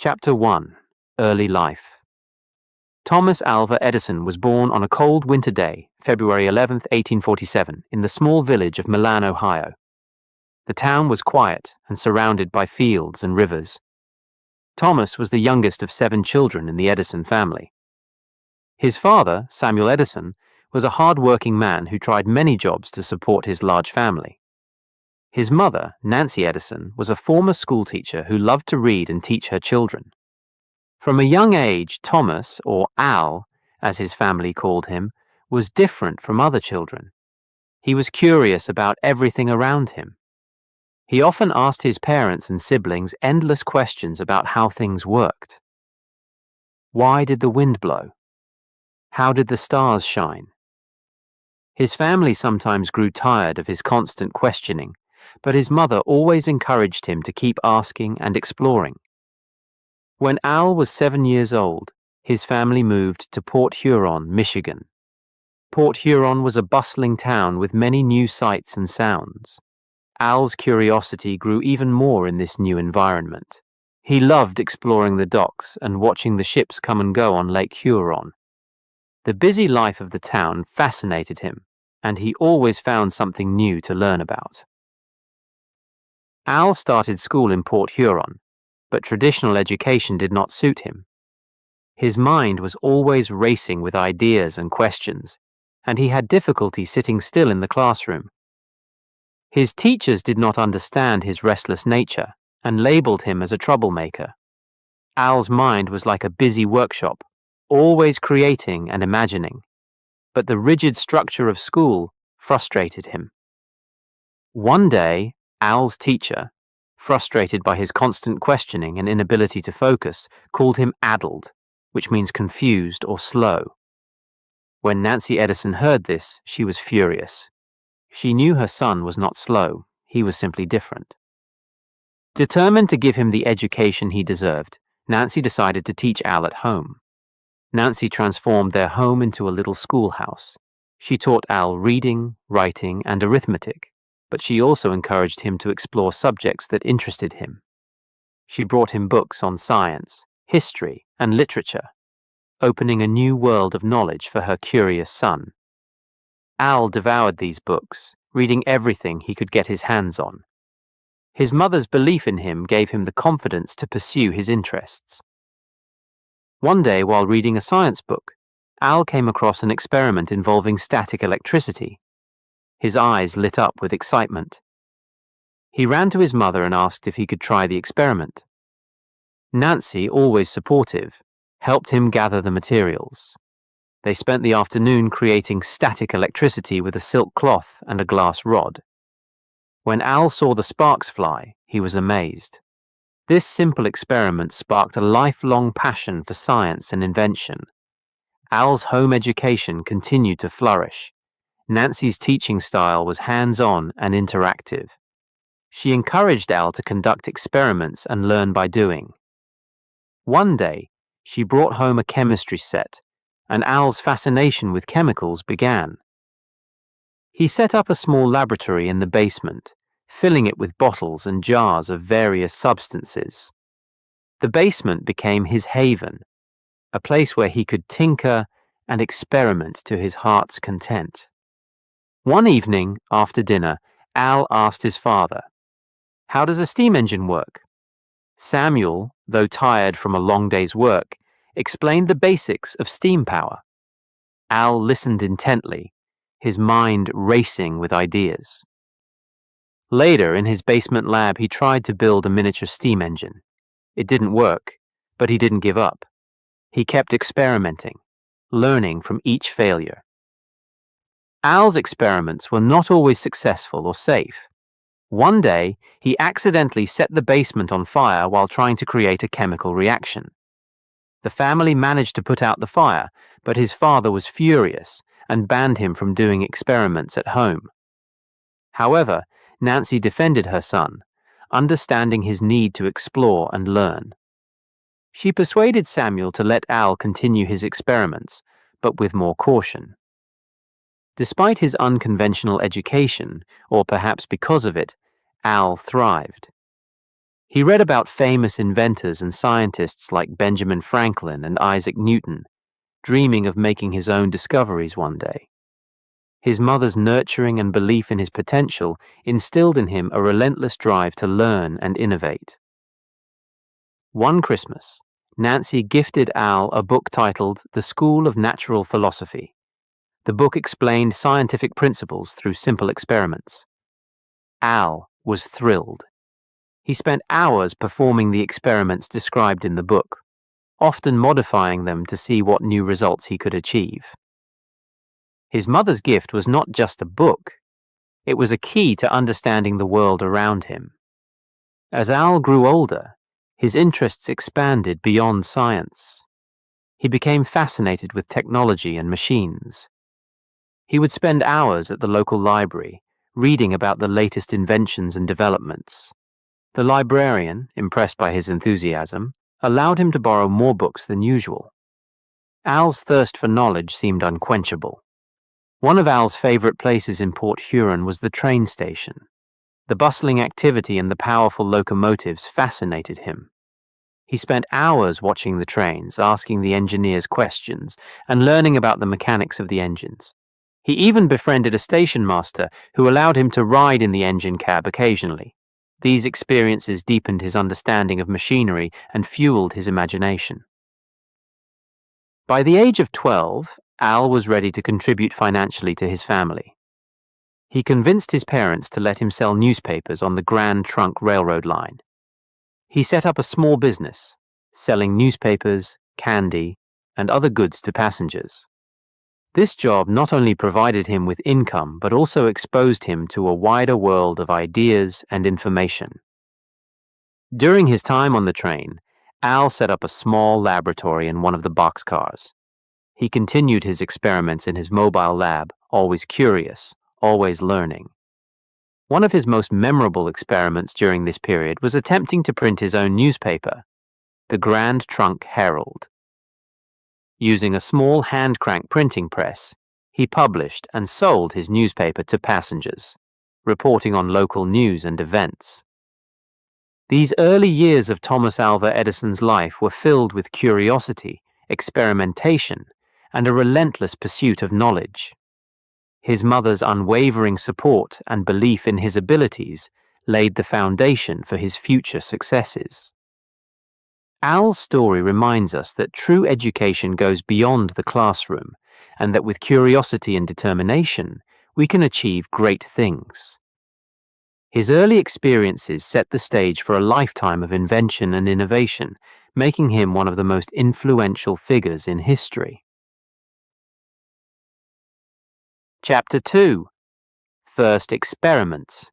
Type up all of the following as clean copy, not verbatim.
Chapter 1. Early Life. Thomas Alva Edison was born on a cold winter day, February 11, 1847, in the small village of Milan, Ohio. The town was quiet and surrounded by fields and rivers. Thomas was the youngest of 7 children in the Edison family. His father, Samuel Edison, was a hard-working man who tried many jobs to support his large family. His mother, Nancy Edison, was a former schoolteacher who loved to read and teach her children. From a young age, Thomas, or Al, as his family called him, was different from other children. He was curious about everything around him. He often asked his parents and siblings endless questions about how things worked. Why did the wind blow? How did the stars shine? His family sometimes grew tired of his constant questioning, but his mother always encouraged him to keep asking and exploring. When Al was 7 years old, his family moved to Port Huron, Michigan. Port Huron was a bustling town with many new sights and sounds. Al's curiosity grew even more in this new environment. He loved exploring the docks and watching the ships come and go on Lake Huron. The busy life of the town fascinated him, and he always found something new to learn about. Al started school in Port Huron, but traditional education did not suit him. His mind was always racing with ideas and questions, and he had difficulty sitting still in the classroom. His teachers did not understand his restless nature and labeled him as a troublemaker. Al's mind was like a busy workshop, always creating and imagining, but the rigid structure of school frustrated him. One day, Al's teacher, frustrated by his constant questioning and inability to focus, called him addled, which means confused or slow. When Nancy Edison heard this, she was furious. She knew her son was not slow, he was simply different. Determined to give him the education he deserved, Nancy decided to teach Al at home. Nancy transformed their home into a little schoolhouse. She taught Al reading, writing, and arithmetic, but she also encouraged him to explore subjects that interested him. She brought him books on science, history, and literature, opening a new world of knowledge for her curious son. Al devoured these books, reading everything he could get his hands on. His mother's belief in him gave him the confidence to pursue his interests. One day, while reading a science book, Al came across an experiment involving static electricity. His eyes lit up with excitement. He ran to his mother and asked if he could try the experiment. Nancy, always supportive, helped him gather the materials. They spent the afternoon creating static electricity with a silk cloth and a glass rod. When Al saw the sparks fly, he was amazed. This simple experiment sparked a lifelong passion for science and invention. Al's home education continued to flourish. Nancy's teaching style was hands-on and interactive. She encouraged Al to conduct experiments and learn by doing. One day, she brought home a chemistry set, and Al's fascination with chemicals began. He set up a small laboratory in the basement, filling it with bottles and jars of various substances. The basement became his haven, a place where he could tinker and experiment to his heart's content. One evening, after dinner, Al asked his father, "How does a steam engine work?" Samuel, though tired from a long day's work, explained the basics of steam power. Al listened intently, his mind racing with ideas. Later, in his basement lab, he tried to build a miniature steam engine. It didn't work, but he didn't give up. He kept experimenting, learning from each failure. Al's experiments were not always successful or safe. One day, he accidentally set the basement on fire while trying to create a chemical reaction. The family managed to put out the fire, but his father was furious and banned him from doing experiments at home. However, Nancy defended her son, understanding his need to explore and learn. She persuaded Samuel to let Al continue his experiments, but with more caution. Despite his unconventional education, or perhaps because of it, Al thrived. He read about famous inventors and scientists like Benjamin Franklin and Isaac Newton, dreaming of making his own discoveries one day. His mother's nurturing and belief in his potential instilled in him a relentless drive to learn and innovate. One Christmas, Nancy gifted Al a book titled The School of Natural Philosophy. The book explained scientific principles through simple experiments. Al was thrilled. He spent hours performing the experiments described in the book, often modifying them to see what new results he could achieve. His mother's gift was not just a book, it was a key to understanding the world around him. As Al grew older, his interests expanded beyond science. He became fascinated with technology and machines. He would spend hours at the local library, reading about the latest inventions and developments. The librarian, impressed by his enthusiasm, allowed him to borrow more books than usual. Al's thirst for knowledge seemed unquenchable. One of Al's favorite places in Port Huron was the train station. The bustling activity and the powerful locomotives fascinated him. He spent hours watching the trains, asking the engineers questions, and learning about the mechanics of the engines. He even befriended a station master who allowed him to ride in the engine cab occasionally. These experiences deepened his understanding of machinery and fueled his imagination. By the age of 12, Al was ready to contribute financially to his family. He convinced his parents to let him sell newspapers on the Grand Trunk Railroad line. He set up a small business, selling newspapers, candy, and other goods to passengers. This job not only provided him with income, but also exposed him to a wider world of ideas and information. During his time on the train, Al set up a small laboratory in one of the boxcars. He continued his experiments in his mobile lab, always curious, always learning. One of his most memorable experiments during this period was attempting to print his own newspaper, the Grand Trunk Herald. Using a small hand-crank printing press, he published and sold his newspaper to passengers, reporting on local news and events. These early years of Thomas Alva Edison's life were filled with curiosity, experimentation, and a relentless pursuit of knowledge. His mother's unwavering support and belief in his abilities laid the foundation for his future successes. Al's story reminds us that true education goes beyond the classroom, and that with curiosity and determination, we can achieve great things. His early experiences set the stage for a lifetime of invention and innovation, making him one of the most influential figures in history. Chapter 2. First Experiments.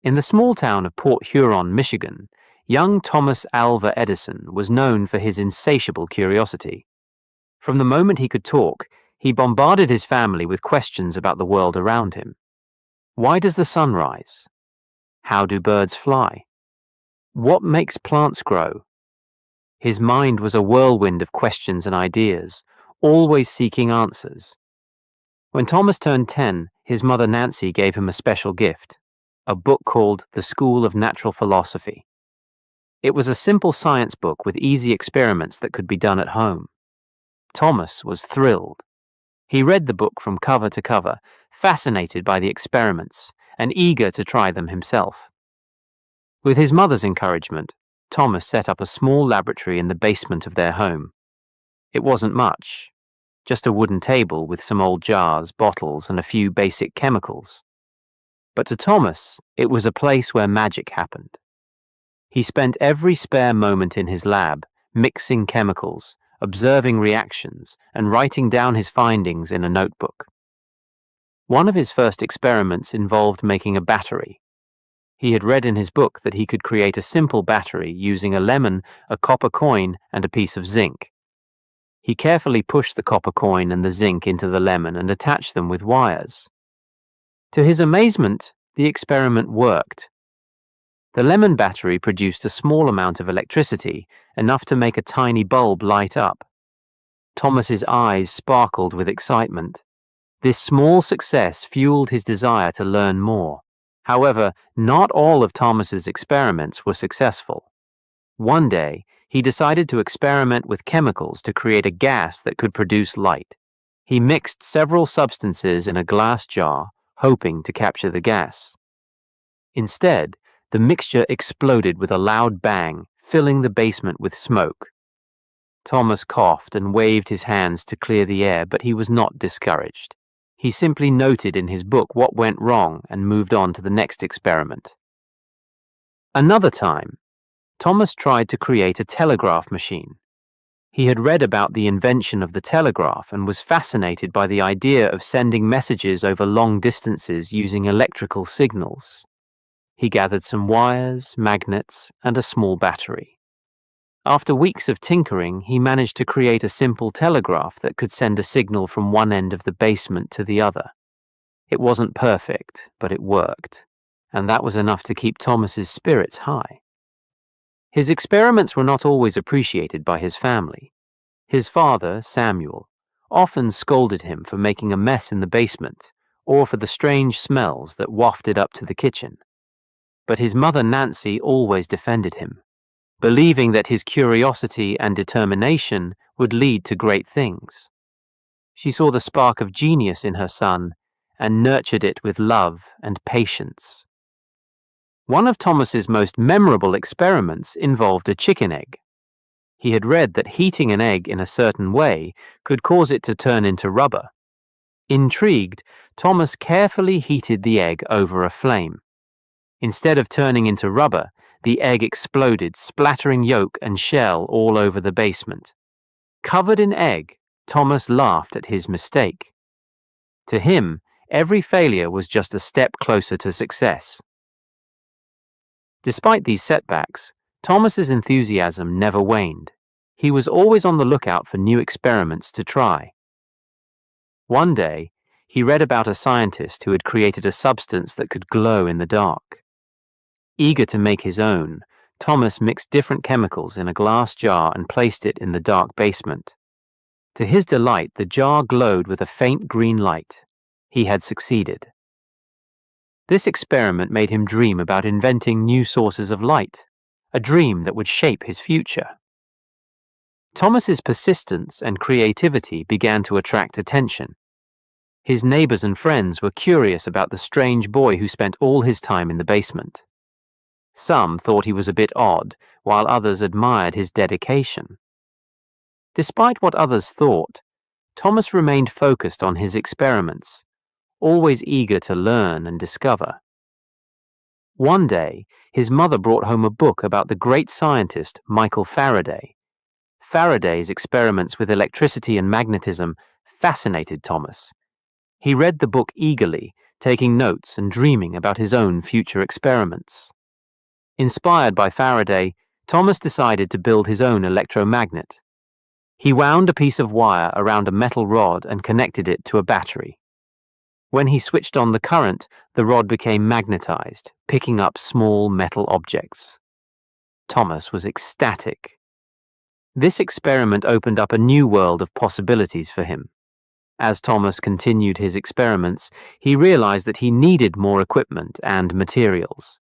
In the small town of Port Huron, Michigan, young Thomas Alva Edison was known for his insatiable curiosity. From the moment he could talk, he bombarded his family with questions about the world around him. Why does the sun rise? How do birds fly? What makes plants grow? His mind was a whirlwind of questions and ideas, always seeking answers. When Thomas turned 10, his mother Nancy gave him a special gift, a book called The School of Natural Philosophy. It was a simple science book with easy experiments that could be done at home. Thomas was thrilled. He read the book from cover to cover, fascinated by the experiments, and eager to try them himself. With his mother's encouragement, Thomas set up a small laboratory in the basement of their home. It wasn't much, just a wooden table with some old jars, bottles, and a few basic chemicals. But to Thomas, it was a place where magic happened. He spent every spare moment in his lab, mixing chemicals, observing reactions, and writing down his findings in a notebook. One of his first experiments involved making a battery. He had read in his book that he could create a simple battery using a lemon, a copper coin, and a piece of zinc. He carefully pushed the copper coin and the zinc into the lemon and attached them with wires. To his amazement, the experiment worked. The lemon battery produced a small amount of electricity, enough to make a tiny bulb light up. Thomas's eyes sparkled with excitement. This small success fueled his desire to learn more. However, not all of Thomas's experiments were successful. One day, he decided to experiment with chemicals to create a gas that could produce light. He mixed several substances in a glass jar, hoping to capture the gas. Instead, the mixture exploded with a loud bang, filling the basement with smoke. Thomas coughed and waved his hands to clear the air, but he was not discouraged. He simply noted in his book what went wrong and moved on to the next experiment. Another time, Thomas tried to create a telegraph machine. He had read about the invention of the telegraph and was fascinated by the idea of sending messages over long distances using electrical signals. He gathered some wires, magnets, and a small battery. After weeks of tinkering, he managed to create a simple telegraph that could send a signal from one end of the basement to the other. It wasn't perfect, but it worked, and that was enough to keep Thomas's spirits high. His experiments were not always appreciated by his family. His father, Samuel, often scolded him for making a mess in the basement or for the strange smells that wafted up to the kitchen. But his mother, Nancy, always defended him, believing that his curiosity and determination would lead to great things. She saw the spark of genius in her son and nurtured it with love and patience. One of Thomas's most memorable experiments involved a chicken egg. He had read that heating an egg in a certain way could cause it to turn into rubber. Intrigued, Thomas carefully heated the egg over a flame. Instead of turning into rubber, the egg exploded, splattering yolk and shell all over the basement. Covered in egg, Thomas laughed at his mistake. To him, every failure was just a step closer to success. Despite these setbacks, Thomas's enthusiasm never waned. He was always on the lookout for new experiments to try. One day, he read about a scientist who had created a substance that could glow in the dark. Eager to make his own, Thomas mixed different chemicals in a glass jar and placed it in the dark basement. To his delight, the jar glowed with a faint green light. He had succeeded. This experiment made him dream about inventing new sources of light, a dream that would shape his future. Thomas's persistence and creativity began to attract attention. His neighbors and friends were curious about the strange boy who spent all his time in the basement. Some thought he was a bit odd, while others admired his dedication. Despite what others thought, Thomas remained focused on his experiments, always eager to learn and discover. One day, his mother brought home a book about the great scientist Michael Faraday. Faraday's experiments with electricity and magnetism fascinated Thomas. He read the book eagerly, taking notes and dreaming about his own future experiments. Inspired by Faraday, Thomas decided to build his own electromagnet. He wound a piece of wire around a metal rod and connected it to a battery. When he switched on the current, the rod became magnetized, picking up small metal objects. Thomas was ecstatic. This experiment opened up a new world of possibilities for him. As Thomas continued his experiments, he realized that he needed more equipment and materials.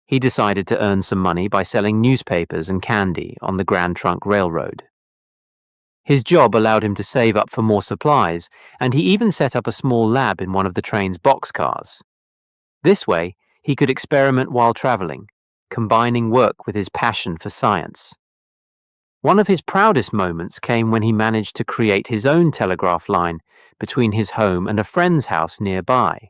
He decided to earn some money by selling newspapers and candy on the Grand Trunk Railroad. His job allowed him to save up for more supplies, and he even set up a small lab in one of the train's boxcars. This way, he could experiment while traveling, combining work with his passion for science. One of his proudest moments came when he managed to create his own telegraph line between his home and a friend's house nearby.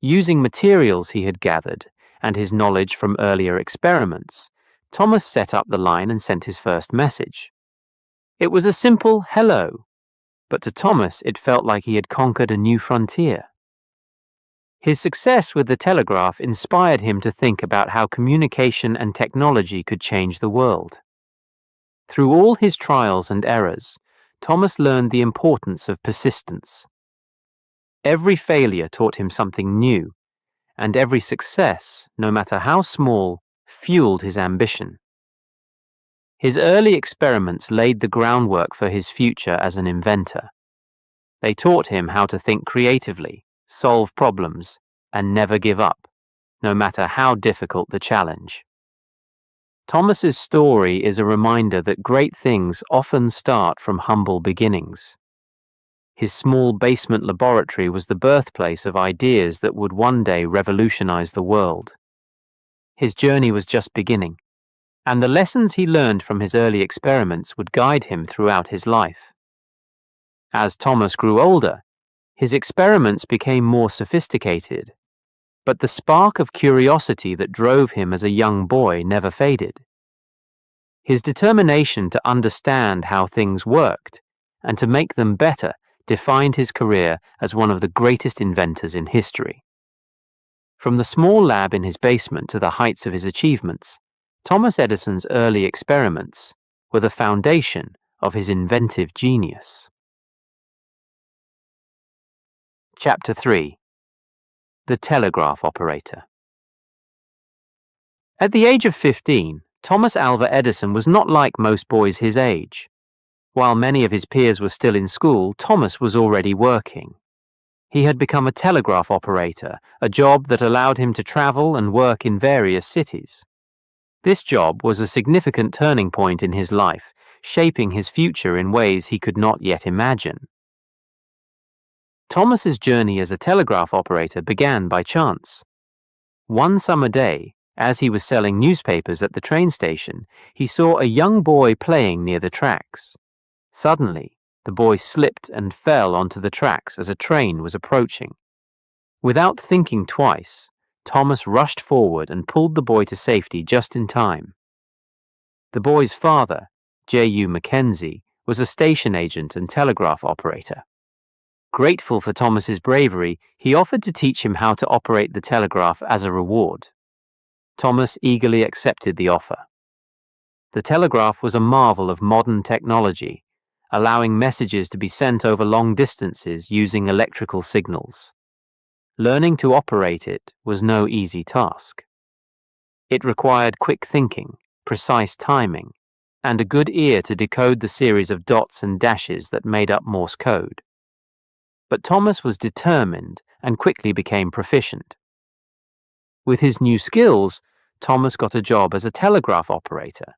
Using materials he had gathered and his knowledge from earlier experiments, Thomas set up the line and sent his first message. It was a simple hello, but to Thomas it felt like he had conquered a new frontier. His success with the telegraph inspired him to think about how communication and technology could change the world. Through all his trials and errors, Thomas learned the importance of persistence. Every failure taught him something new, and every success, no matter how small, fueled his ambition. His early experiments laid the groundwork for his future as an inventor. They taught him how to think creatively, solve problems, and never give up. no matter how difficult the challenge. Thomas's story is a reminder that great things often start from humble beginnings. His small basement laboratory was the birthplace of ideas that would one day revolutionize the world. His journey was just beginning, and the lessons he learned from his early experiments would guide him throughout his life. As Thomas grew older, his experiments became more sophisticated, but the spark of curiosity that drove him as a young boy never faded. His determination to understand how things worked and to make them better defined his career as one of the greatest inventors in history. From the small lab in his basement to the heights of his achievements, Thomas Edison's early experiments were the foundation of his inventive genius. Chapter 3: The Telegraph Operator. At the age of 15, Thomas Alva Edison was not like most boys his age. While many of his peers were still in school, Thomas was already working. He had become a telegraph operator, a job that allowed him to travel and work in various cities. This job was a significant turning point in his life, shaping his future in ways he could not yet imagine. Thomas's journey as a telegraph operator began by chance. One summer day, as he was selling newspapers at the train station, he saw a young boy playing near the tracks. Suddenly, the boy slipped and fell onto the tracks as a train was approaching. Without thinking twice, Thomas rushed forward and pulled the boy to safety just in time. The boy's father, J.U. Mackenzie, was a station agent and telegraph operator. Grateful for Thomas's bravery, he offered to teach him how to operate the telegraph as a reward. Thomas eagerly accepted the offer. The telegraph was a marvel of modern technology, allowing messages to be sent over long distances using electrical signals. Learning to operate it was no easy task. It required quick thinking, precise timing, and a good ear to decode the series of dots and dashes that made up Morse code. But Thomas was determined and quickly became proficient. With his new skills, Thomas got a job as a telegraph operator.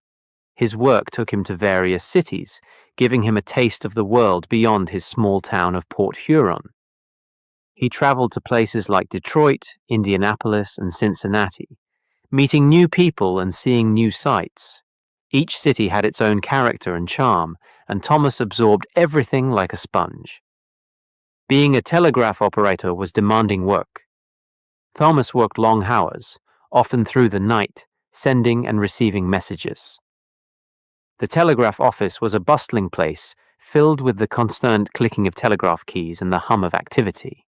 His work took him to various cities, giving him a taste of the world beyond his small town of Port Huron. He traveled to places like Detroit, Indianapolis, and Cincinnati, meeting new people and seeing new sights. Each city had its own character and charm, and Thomas absorbed everything like a sponge. Being a telegraph operator was demanding work. Thomas worked long hours, often through the night, sending and receiving messages. The telegraph office was a bustling place, filled with the constant clicking of telegraph keys and the hum of activity.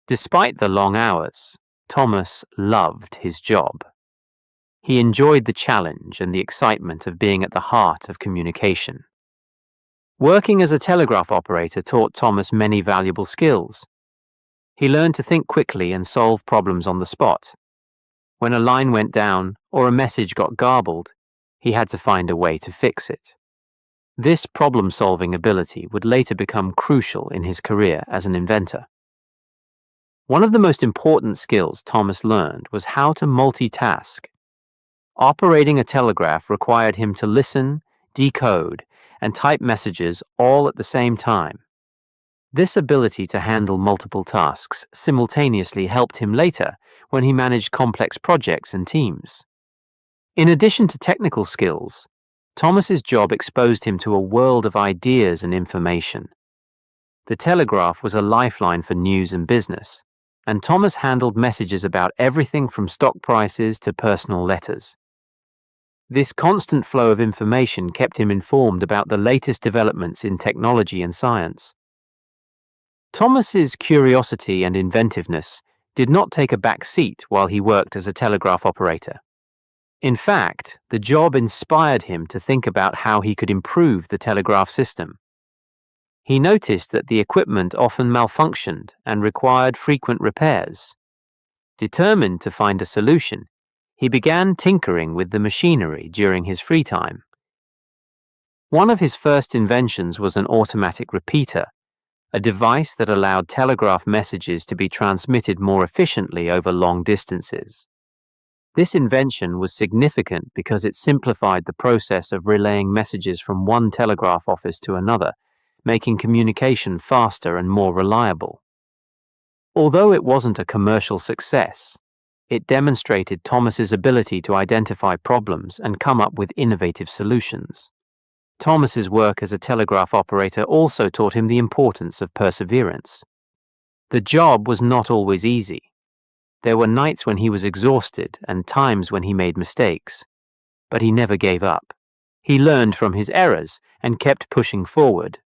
Despite the long hours, Thomas loved his job. He enjoyed the challenge and the excitement of being at the heart of communication. Working as a telegraph operator taught Thomas many valuable skills. He learned to think quickly and solve problems on the spot. When a line went down or a message got garbled, he had to find a way to fix it. This problem-solving ability would later become crucial in his career as an inventor. One of the most important skills Thomas learned was how to multitask. Operating a telegraph required him to listen, decode, and type messages all at the same time. This ability to handle multiple tasks simultaneously helped him later when he managed complex projects and teams. In addition to technical skills, Thomas's job exposed him to a world of ideas and information. The telegraph was a lifeline for news and business, and Thomas handled messages about everything from stock prices to personal letters. This constant flow of information kept him informed about the latest developments in technology and science. Thomas's curiosity and inventiveness did not take a back seat while he worked as a telegraph operator. In fact, the job inspired him to think about how he could improve the telegraph system. He noticed that the equipment often malfunctioned and required frequent repairs. Determined to find a solution, he began tinkering with the machinery during his free time. One of his first inventions was an automatic repeater, a device that allowed telegraph messages to be transmitted more efficiently over long distances. This invention was significant because it simplified the process of relaying messages from one telegraph office to another, making communication faster and more reliable. Although it wasn't a commercial success, it demonstrated Thomas's ability to identify problems and come up with innovative solutions. Thomas's work as a telegraph operator also taught him the importance of perseverance. The job was not always easy. There were nights when he was exhausted and times when he made mistakes, but he never gave up. He learned from his errors and kept pushing forward,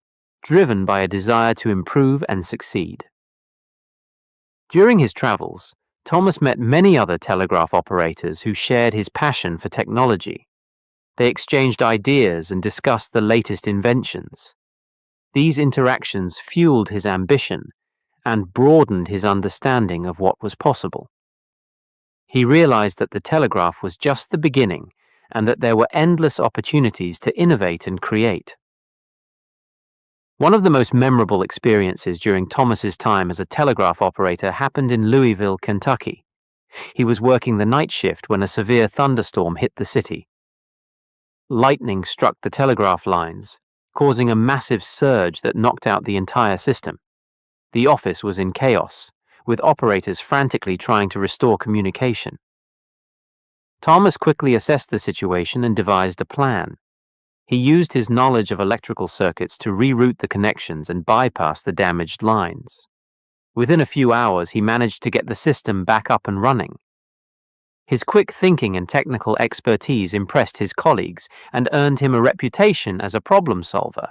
driven by a desire to improve and succeed. During his travels, Thomas met many other telegraph operators who shared his passion for technology. They exchanged ideas and discussed the latest inventions. These interactions fueled his ambition and broadened his understanding of what was possible. He realized that the telegraph was just the beginning and that there were endless opportunities to innovate and create. One of the most memorable experiences during Thomas's time as a telegraph operator happened in Louisville, Kentucky. He was working the night shift when a severe thunderstorm hit the city. Lightning struck the telegraph lines, causing a massive surge that knocked out the entire system. The office was in chaos, with operators frantically trying to restore communication. Thomas quickly assessed the situation and devised a plan. He used his knowledge of electrical circuits to reroute the connections and bypass the damaged lines. Within a few hours, he managed to get the system back up and running. His quick thinking and technical expertise impressed his colleagues and earned him a reputation as a problem solver.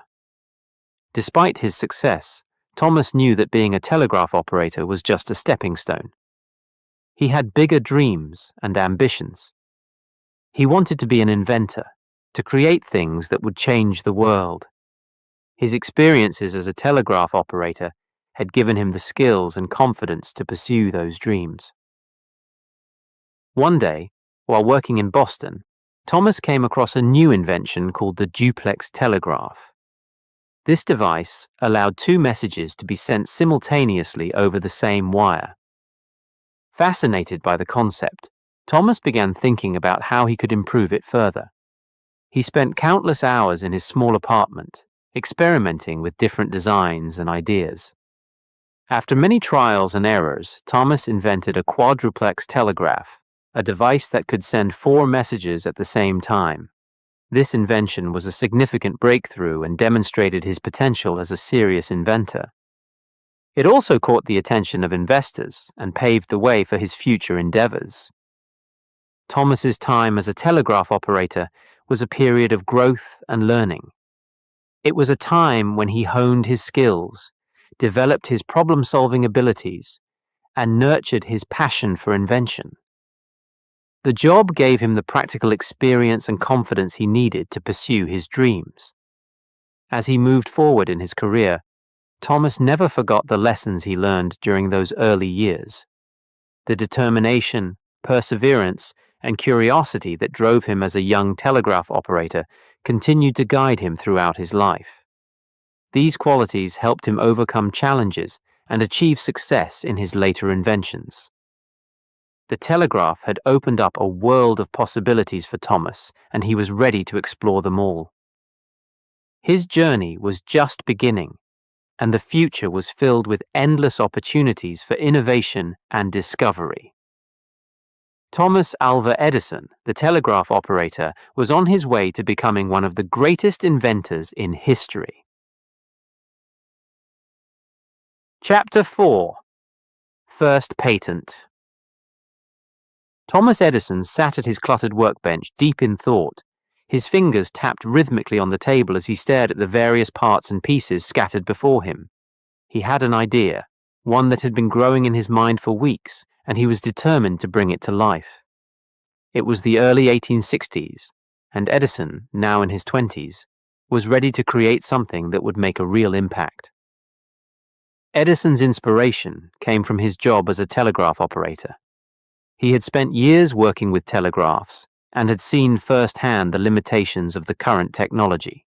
Despite his success, Thomas knew that being a telegraph operator was just a stepping stone. He had bigger dreams and ambitions. He wanted to be an inventor, to create things that would change the world. His experiences as a telegraph operator had given him the skills and confidence to pursue those dreams. One day, while working in Boston, Thomas came across a new invention called the duplex telegraph. This device allowed two messages to be sent simultaneously over the same wire. Fascinated by the concept, Thomas began thinking about how he could improve it further. He spent countless hours in his small apartment, experimenting with different designs and ideas. After many trials and errors, Thomas invented a quadruplex telegraph, a device that could send 4 messages at the same time. This invention was a significant breakthrough and demonstrated his potential as a serious inventor. It also caught the attention of investors and paved the way for his future endeavors. Thomas's time as a telegraph operator was a period of growth and learning. It was a time when he honed his skills, developed his problem-solving abilities, and nurtured his passion for invention. The job gave him the practical experience and confidence he needed to pursue his dreams. As he moved forward in his career, Thomas never forgot the lessons he learned during those early years. The determination, perseverance, and curiosity that drove him as a young telegraph operator continued to guide him throughout his life. These qualities helped him overcome challenges and achieve success in his later inventions. The telegraph had opened up a world of possibilities for Thomas, and he was ready to explore them all. His journey was just beginning, and the future was filled with endless opportunities for innovation and discovery. Thomas Alva Edison, the telegraph operator, was on his way to becoming one of the greatest inventors in history. Chapter 4. First Patent. Thomas Edison sat at his cluttered workbench, deep in thought. His fingers tapped rhythmically on the table as he stared at the various parts and pieces scattered before him. He had an idea, one that had been growing in his mind for weeks, and he was determined to bring it to life. It was the early 1860s, and Edison, now in his 20s, was ready to create something that would make a real impact. Edison's inspiration came from his job as a telegraph operator. He had spent years working with telegraphs and had seen firsthand the limitations of the current technology.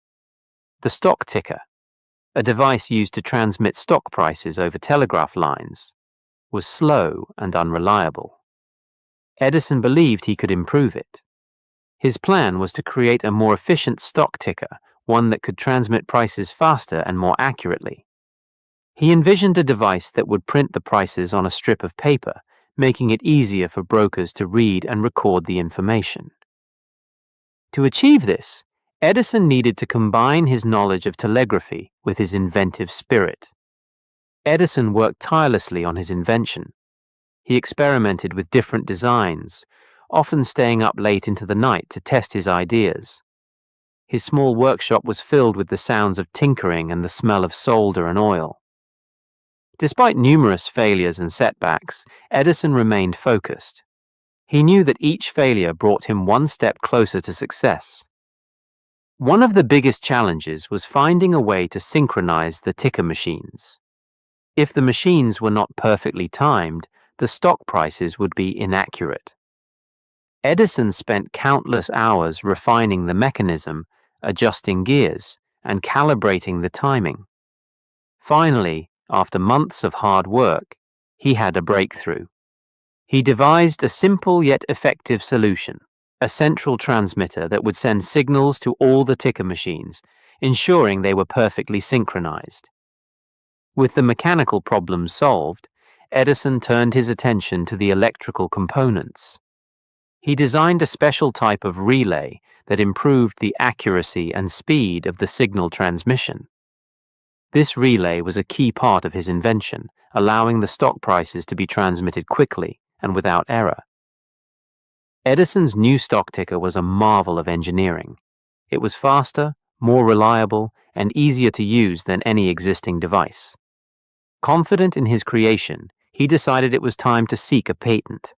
The stock ticker, a device used to transmit stock prices over telegraph lines, was slow and unreliable. Edison believed he could improve it. His plan was to create a more efficient stock ticker, one that could transmit prices faster and more accurately. He envisioned a device that would print the prices on a strip of paper, making it easier for brokers to read and record the information. To achieve this, Edison needed to combine his knowledge of telegraphy with his inventive spirit. Edison worked tirelessly on his invention. He experimented with different designs, often staying up late into the night to test his ideas. His small workshop was filled with the sounds of tinkering and the smell of solder and oil. Despite numerous failures and setbacks, Edison remained focused. He knew that each failure brought him one step closer to success. One of the biggest challenges was finding a way to synchronize the ticker machines. If the machines were not perfectly timed, the stock prices would be inaccurate. Edison spent countless hours refining the mechanism, adjusting gears, and calibrating the timing. Finally, after months of hard work, he had a breakthrough. He devised a simple yet effective solution, a central transmitter that would send signals to all the ticker machines, ensuring they were perfectly synchronized. With the mechanical problems solved, Edison turned his attention to the electrical components. He designed a special type of relay that improved the accuracy and speed of the signal transmission. This relay was a key part of his invention, allowing the stock prices to be transmitted quickly and without error. Edison's new stock ticker was a marvel of engineering. It was faster, more reliable, and easier to use than any existing device. Confident in his creation, he decided it was time to seek a patent.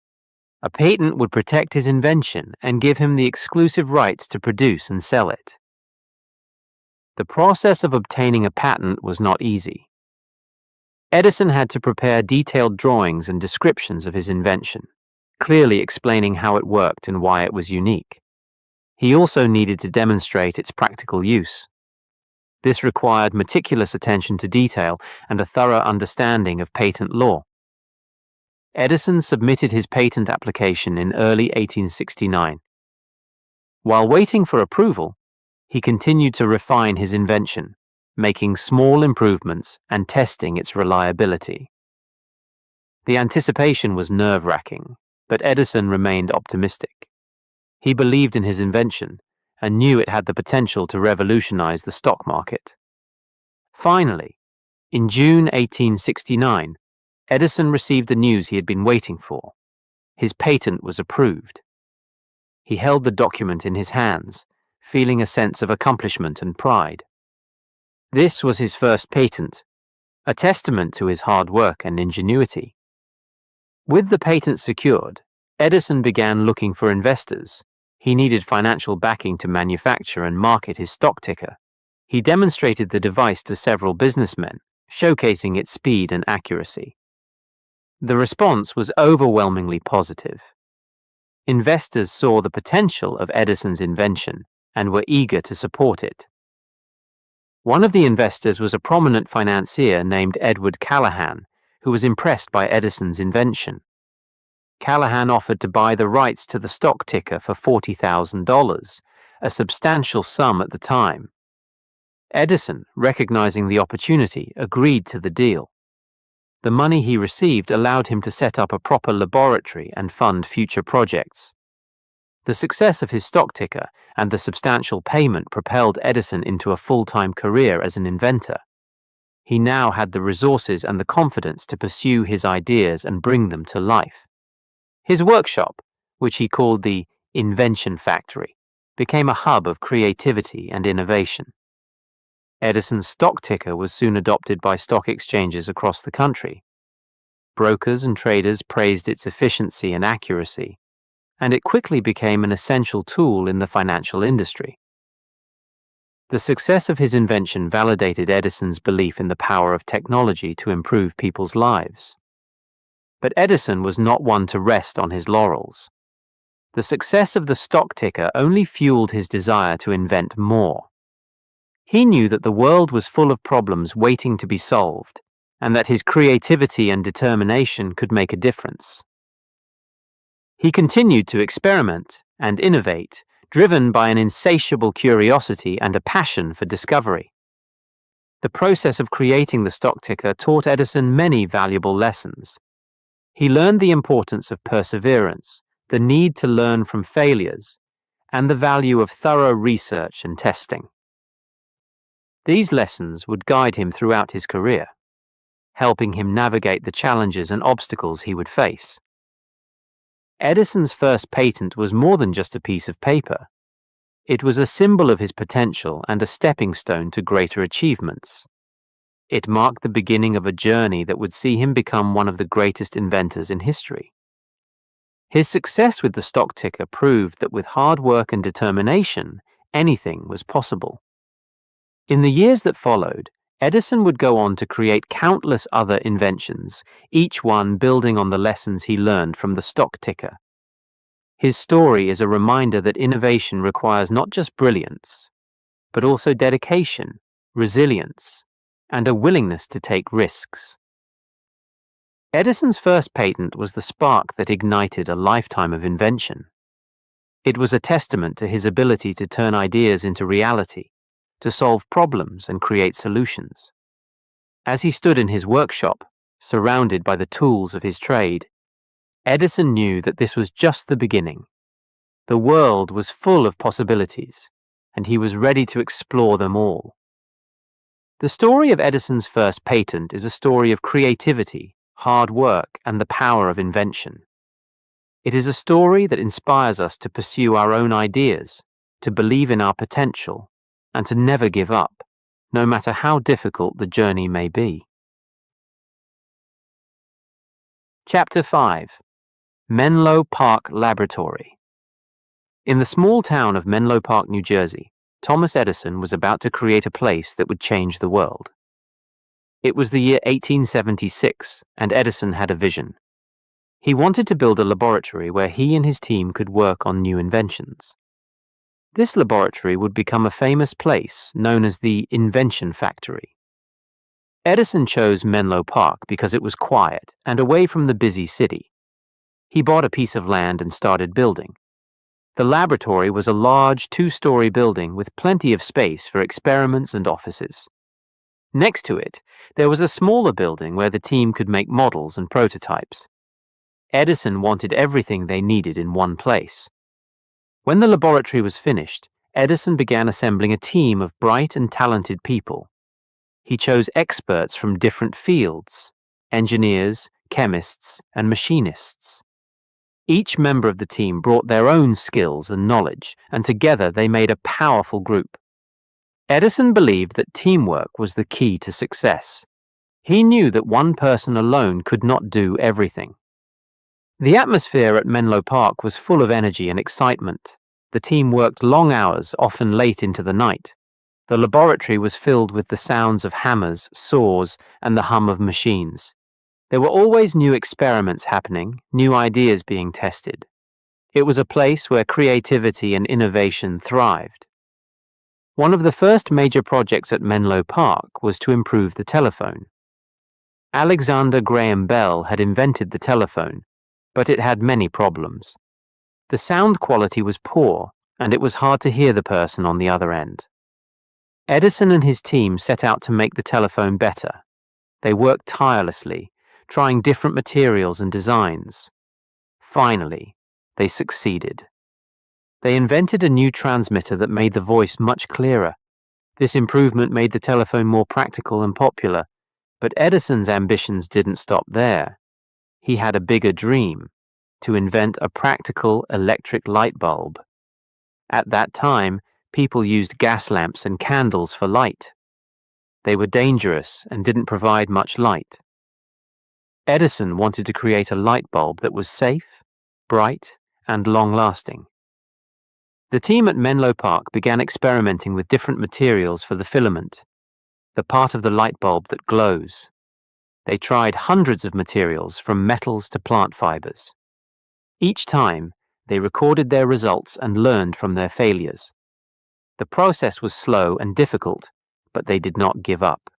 A patent would protect his invention and give him the exclusive rights to produce and sell it. The process of obtaining a patent was not easy. Edison had to prepare detailed drawings and descriptions of his invention, clearly explaining how it worked and why it was unique. He also needed to demonstrate its practical use. This required meticulous attention to detail and a thorough understanding of patent law. Edison submitted his patent application in early 1869. While waiting for approval, he continued to refine his invention, making small improvements and testing its reliability. The anticipation was nerve-wracking, but Edison remained optimistic. He believed in his invention and knew it had the potential to revolutionize the stock market. Finally, in June 1869, Edison received the news he had been waiting for. His patent was approved. He held the document in his hands, feeling a sense of accomplishment and pride. This was his first patent, a testament to his hard work and ingenuity. With the patent secured, Edison began looking for investors. He needed financial backing to manufacture and market his stock ticker. He demonstrated the device to several businessmen, showcasing its speed and accuracy. The response was overwhelmingly positive. Investors saw the potential of Edison's invention and were eager to support it. One of the investors was a prominent financier named Edward Callahan, who was impressed by Edison's invention. Callahan offered to buy the rights to the stock ticker for $40,000, a substantial sum at the time. Edison, recognizing the opportunity, agreed to the deal. The money he received allowed him to set up a proper laboratory and fund future projects. The success of his stock ticker and the substantial payment propelled Edison into a full-time career as an inventor. He now had the resources and the confidence to pursue his ideas and bring them to life. His workshop, which he called the Invention Factory, became a hub of creativity and innovation. Edison's stock ticker was soon adopted by stock exchanges across the country. Brokers and traders praised its efficiency and accuracy, and it quickly became an essential tool in the financial industry. The success of his invention validated Edison's belief in the power of technology to improve people's lives. But Edison was not one to rest on his laurels. The success of the stock ticker only fueled his desire to invent more. He knew that the world was full of problems waiting to be solved, and that his creativity and determination could make a difference. He continued to experiment and innovate, driven by an insatiable curiosity and a passion for discovery. The process of creating the stock ticker taught Edison many valuable lessons. He learned the importance of perseverance, the need to learn from failures, and the value of thorough research and testing. These lessons would guide him throughout his career, helping him navigate the challenges and obstacles he would face. Edison's first patent was more than just a piece of paper. It was a symbol of his potential and a stepping stone to greater achievements. It marked the beginning of a journey that would see him become one of the greatest inventors in history. His success with the stock ticker proved that with hard work and determination, anything was possible. In the years that followed, Edison would go on to create countless other inventions, each one building on the lessons he learned from the stock ticker. His story is a reminder that innovation requires not just brilliance, but also dedication, resilience, and a willingness to take risks. Edison's first patent was the spark that ignited a lifetime of invention. It was a testament to his ability to turn ideas into reality, to solve problems and create solutions. As he stood in his workshop, surrounded by the tools of his trade, Edison knew that this was just the beginning. The world was full of possibilities, and he was ready to explore them all. The story of Edison's first patent is a story of creativity, hard work, and the power of invention. It is a story that inspires us to pursue our own ideas, to believe in our potential, and to never give up, no matter how difficult the journey may be. Chapter 5. Menlo Park Laboratory. In the small town of Menlo Park, New Jersey, Thomas Edison was about to create a place that would change the world. It was the year 1876, and Edison had a vision. He wanted to build a laboratory where he and his team could work on new inventions. This laboratory would become a famous place known as the Invention Factory. Edison chose Menlo Park because it was quiet and away from the busy city. He bought a piece of land and started building. The laboratory was a large two-story building with plenty of space for experiments and offices. Next to it, there was a smaller building where the team could make models and prototypes. Edison wanted everything they needed in one place. When the laboratory was finished, Edison began assembling a team of bright and talented people. He chose experts from different fields: engineers, chemists, and machinists. Each member of the team brought their own skills and knowledge, and together they made a powerful group. Edison believed that teamwork was the key to success. He knew that one person alone could not do everything. The atmosphere at Menlo Park was full of energy and excitement. The team worked long hours, often late into the night. The laboratory was filled with the sounds of hammers, saws, and the hum of machines. There were always new experiments happening, new ideas being tested. It was a place where creativity and innovation thrived. One of the first major projects at Menlo Park was to improve the telephone. Alexander Graham Bell had invented the telephone, but it had many problems. The sound quality was poor, and it was hard to hear the person on the other end. Edison and his team set out to make the telephone better. They worked tirelessly, trying different materials and designs. Finally, they succeeded. They invented a new transmitter that made the voice much clearer. This improvement made the telephone more practical and popular, but Edison's ambitions didn't stop there. He had a bigger dream: to invent a practical electric light bulb. At that time, people used gas lamps and candles for light. They were dangerous and didn't provide much light. Edison wanted to create a light bulb that was safe, bright, and long-lasting. The team at Menlo Park began experimenting with different materials for the filament, the part of the light bulb that glows. They tried hundreds of materials, from metals to plant fibers. Each time, they recorded their results and learned from their failures. The process was slow and difficult, but they did not give up.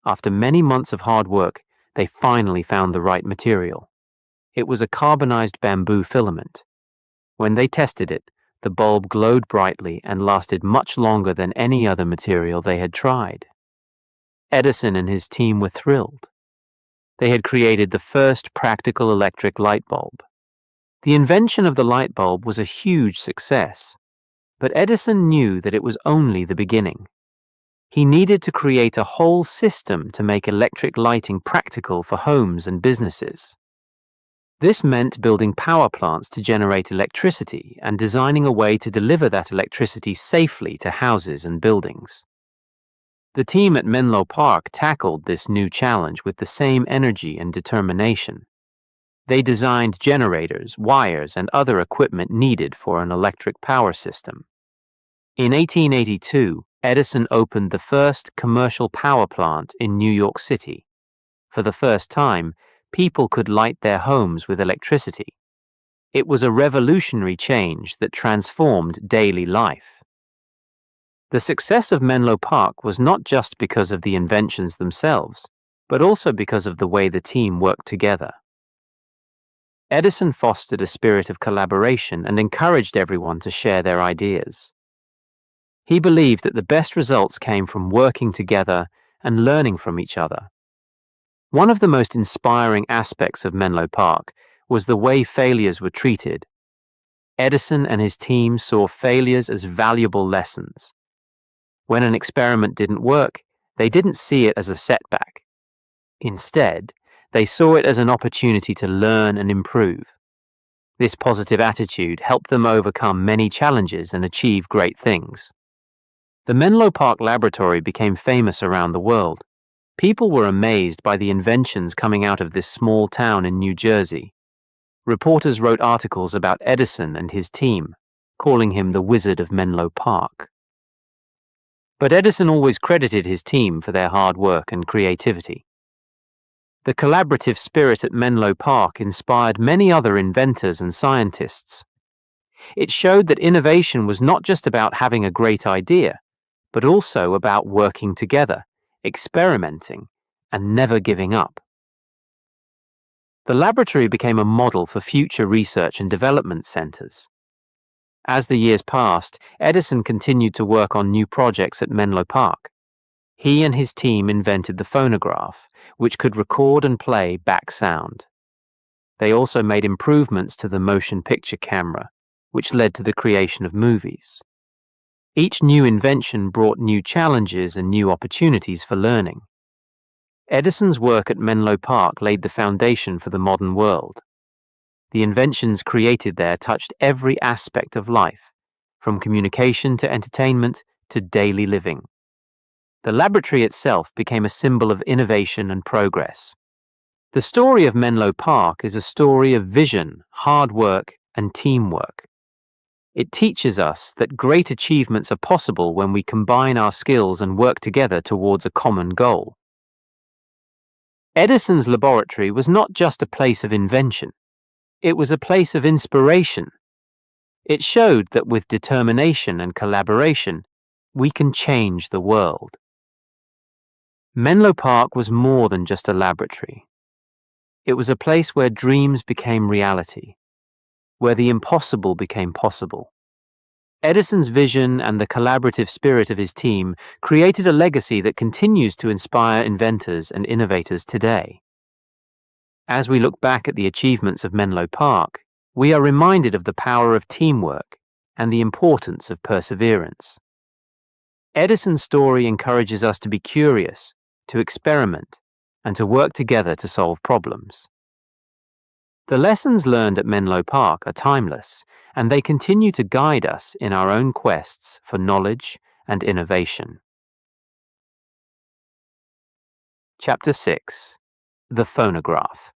After many months of hard work, they finally found the right material. It was a carbonized bamboo filament. When they tested it, the bulb glowed brightly and lasted much longer than any other material they had tried. Edison and his team were thrilled. They had created the first practical electric light bulb. The invention of the light bulb was a huge success, but Edison knew that it was only the beginning. He needed to create a whole system to make electric lighting practical for homes and businesses. This meant building power plants to generate electricity and designing a way to deliver that electricity safely to houses and buildings. The team at Menlo Park tackled this new challenge with the same energy and determination. They designed generators, wires, and other equipment needed for an electric power system. In 1882, Edison opened the first commercial power plant in New York City. For the first time, people could light their homes with electricity. It was a revolutionary change that transformed daily life. The success of Menlo Park was not just because of the inventions themselves, but also because of the way the team worked together. Edison fostered a spirit of collaboration and encouraged everyone to share their ideas. He believed that the best results came from working together and learning from each other. One of the most inspiring aspects of Menlo Park was the way failures were treated. Edison and his team saw failures as valuable lessons. When an experiment didn't work, they didn't see it as a setback. Instead, they saw it as an opportunity to learn and improve. This positive attitude helped them overcome many challenges and achieve great things. The Menlo Park Laboratory became famous around the world. People were amazed by the inventions coming out of this small town in New Jersey. Reporters wrote articles about Edison and his team, calling him the Wizard of Menlo Park. But Edison always credited his team for their hard work and creativity. The collaborative spirit at Menlo Park inspired many other inventors and scientists. It showed that innovation was not just about having a great idea, but also about working together, experimenting, and never giving up. The laboratory became a model for future research and development centers. As the years passed, Edison continued to work on new projects at Menlo Park. He and his team invented the phonograph, which could record and play back sound. They also made improvements to the motion picture camera, which led to the creation of movies. Each new invention brought new challenges and new opportunities for learning. Edison's work at Menlo Park laid the foundation for the modern world. The inventions created there touched every aspect of life, from communication to entertainment to daily living. The laboratory itself became a symbol of innovation and progress. The story of Menlo Park is a story of vision, hard work, and teamwork. It teaches us that great achievements are possible when we combine our skills and work together towards a common goal. Edison's laboratory was not just a place of invention. It was a place of inspiration. It showed that with determination and collaboration, we can change the world. Menlo Park was more than just a laboratory. It was a place where dreams became reality, where the impossible became possible. Edison's vision and the collaborative spirit of his team created a legacy that continues to inspire inventors and innovators today. As we look back at the achievements of Menlo Park, we are reminded of the power of teamwork and the importance of perseverance. Edison's story encourages us to be curious, to experiment, and to work together to solve problems. The lessons learned at Menlo Park are timeless, and they continue to guide us in our own quests for knowledge and innovation. Chapter 6. The Phonograph.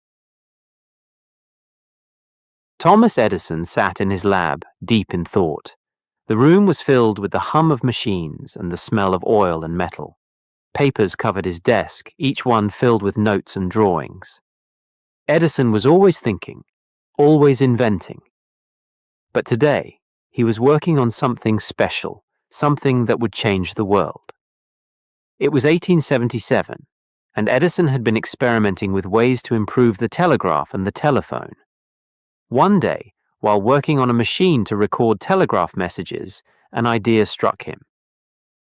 Thomas Edison sat in his lab, deep in thought. The room was filled with the hum of machines and the smell of oil and metal. Papers covered his desk, each one filled with notes and drawings. Edison was always thinking, always inventing. But today, he was working on something special, something that would change the world. It was 1877, and Edison had been experimenting with ways to improve the telegraph and the telephone. One day, while working on a machine to record telegraph messages, an idea struck him.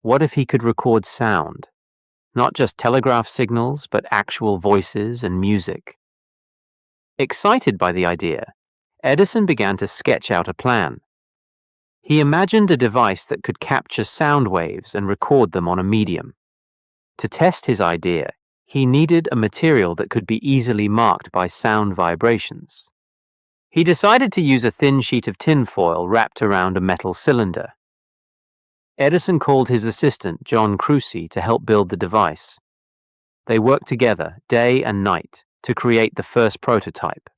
What if he could record sound? Not just telegraph signals, but actual voices and music. Excited by the idea, Edison began to sketch out a plan. He imagined a device that could capture sound waves and record them on a medium. To test his idea, he needed a material that could be easily marked by sound vibrations. He decided to use a thin sheet of tinfoil wrapped around a metal cylinder. Edison called his assistant, John Crucy, to help build the device. They worked together day and night to create the first prototype.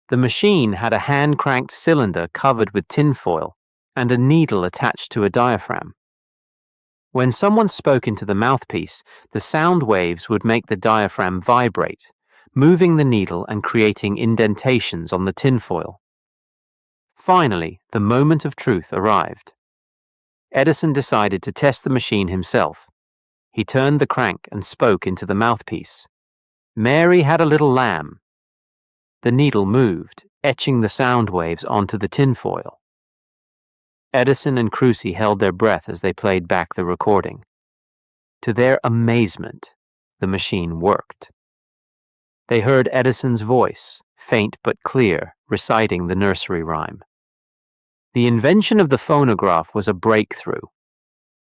The machine had a hand-cranked cylinder covered with tinfoil and a needle attached to a diaphragm. When someone spoke into the mouthpiece, the sound waves would make the diaphragm vibrate, moving the needle and creating indentations on the tinfoil. Finally, the moment of truth arrived. Edison decided to test the machine himself. He turned the crank and spoke into the mouthpiece. "Mary had a little lamb." The needle moved, etching the sound waves onto the tinfoil. Edison and Crucy held their breath as they played back the recording. To their amazement, the machine worked. They heard Edison's voice, faint but clear, reciting the nursery rhyme. The invention of the phonograph was a breakthrough.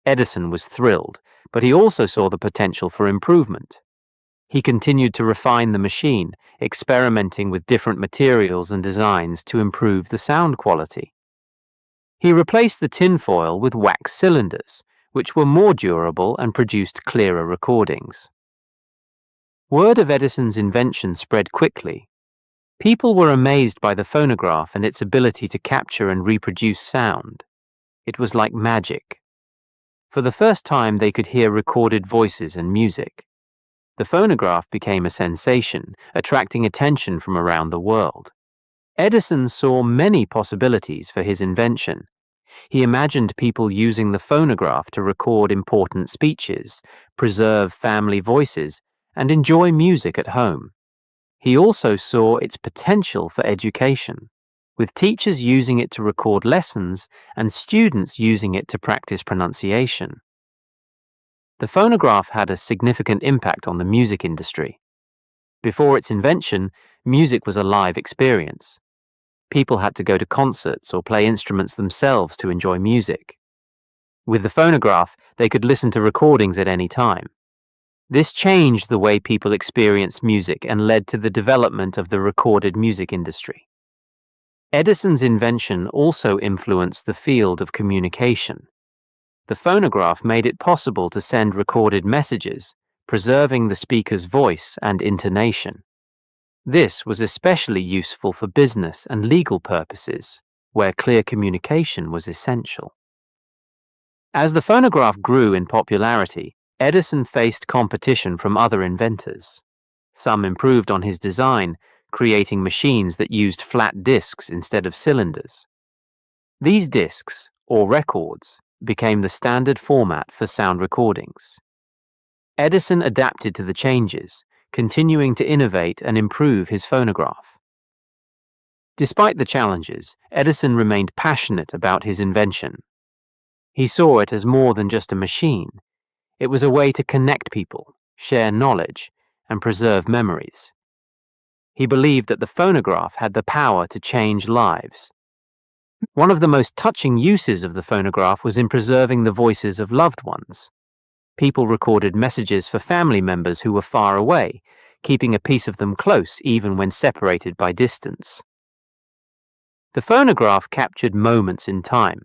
Edison was thrilled, but he also saw the potential for improvement. He continued to refine the machine, experimenting with different materials and designs to improve the sound quality. He replaced the tinfoil with wax cylinders, which were more durable and produced clearer recordings. Word of Edison's invention spread quickly. People were amazed by the phonograph and its ability to capture and reproduce sound. It was like magic. For the first time, they could hear recorded voices and music. The phonograph became a sensation, attracting attention from around the world. Edison saw many possibilities for his invention. He imagined people using the phonograph to record important speeches, preserve family voices, and enjoy music at home. He also saw its potential for education, with teachers using it to record lessons and students using it to practice pronunciation. The phonograph had a significant impact on the music industry. Before its invention, music was a live experience. People had to go to concerts or play instruments themselves to enjoy music. With the phonograph, they could listen to recordings at any time. This changed the way people experienced music and led to the development of the recorded music industry. Edison's invention also influenced the field of communication. The phonograph made it possible to send recorded messages, preserving the speaker's voice and intonation. This was especially useful for business and legal purposes, where clear communication was essential. As the phonograph grew in popularity, Edison faced competition from other inventors. Some improved on his design, creating machines that used flat discs instead of cylinders. These discs, or records, became the standard format for sound recordings. Edison adapted to the changes, continuing to innovate and improve his phonograph. Despite the challenges, Edison remained passionate about his invention. He saw it as more than just a machine. It was a way to connect people, share knowledge, and preserve memories. He believed that the phonograph had the power to change lives. One of the most touching uses of the phonograph was in preserving the voices of loved ones. People recorded messages for family members who were far away, keeping a piece of them close even when separated by distance. The phonograph captured moments in time,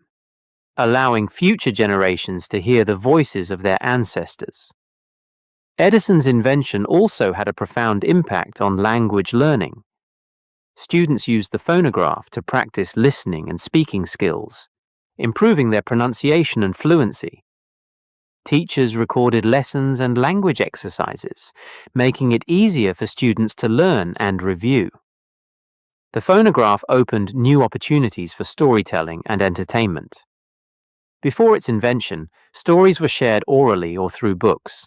allowing future generations to hear the voices of their ancestors. Edison's invention also had a profound impact on language learning. Students used the phonograph to practice listening and speaking skills, improving their pronunciation and fluency. Teachers recorded lessons and language exercises, making it easier for students to learn and review. The phonograph opened new opportunities for storytelling and entertainment. Before its invention, stories were shared orally or through books.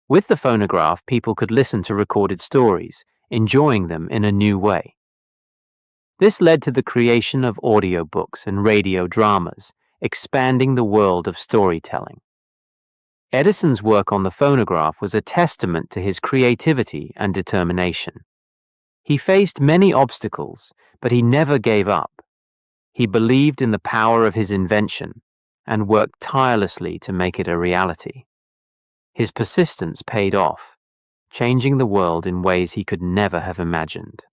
With the phonograph, people could listen to recorded stories, enjoying them in a new way. This led to the creation of audiobooks and radio dramas, expanding the world of storytelling. Edison's work on the phonograph was a testament to his creativity and determination. He faced many obstacles, but he never gave up. He believed in the power of his invention and worked tirelessly to make it a reality. His persistence paid off, changing the world in ways he could never have imagined.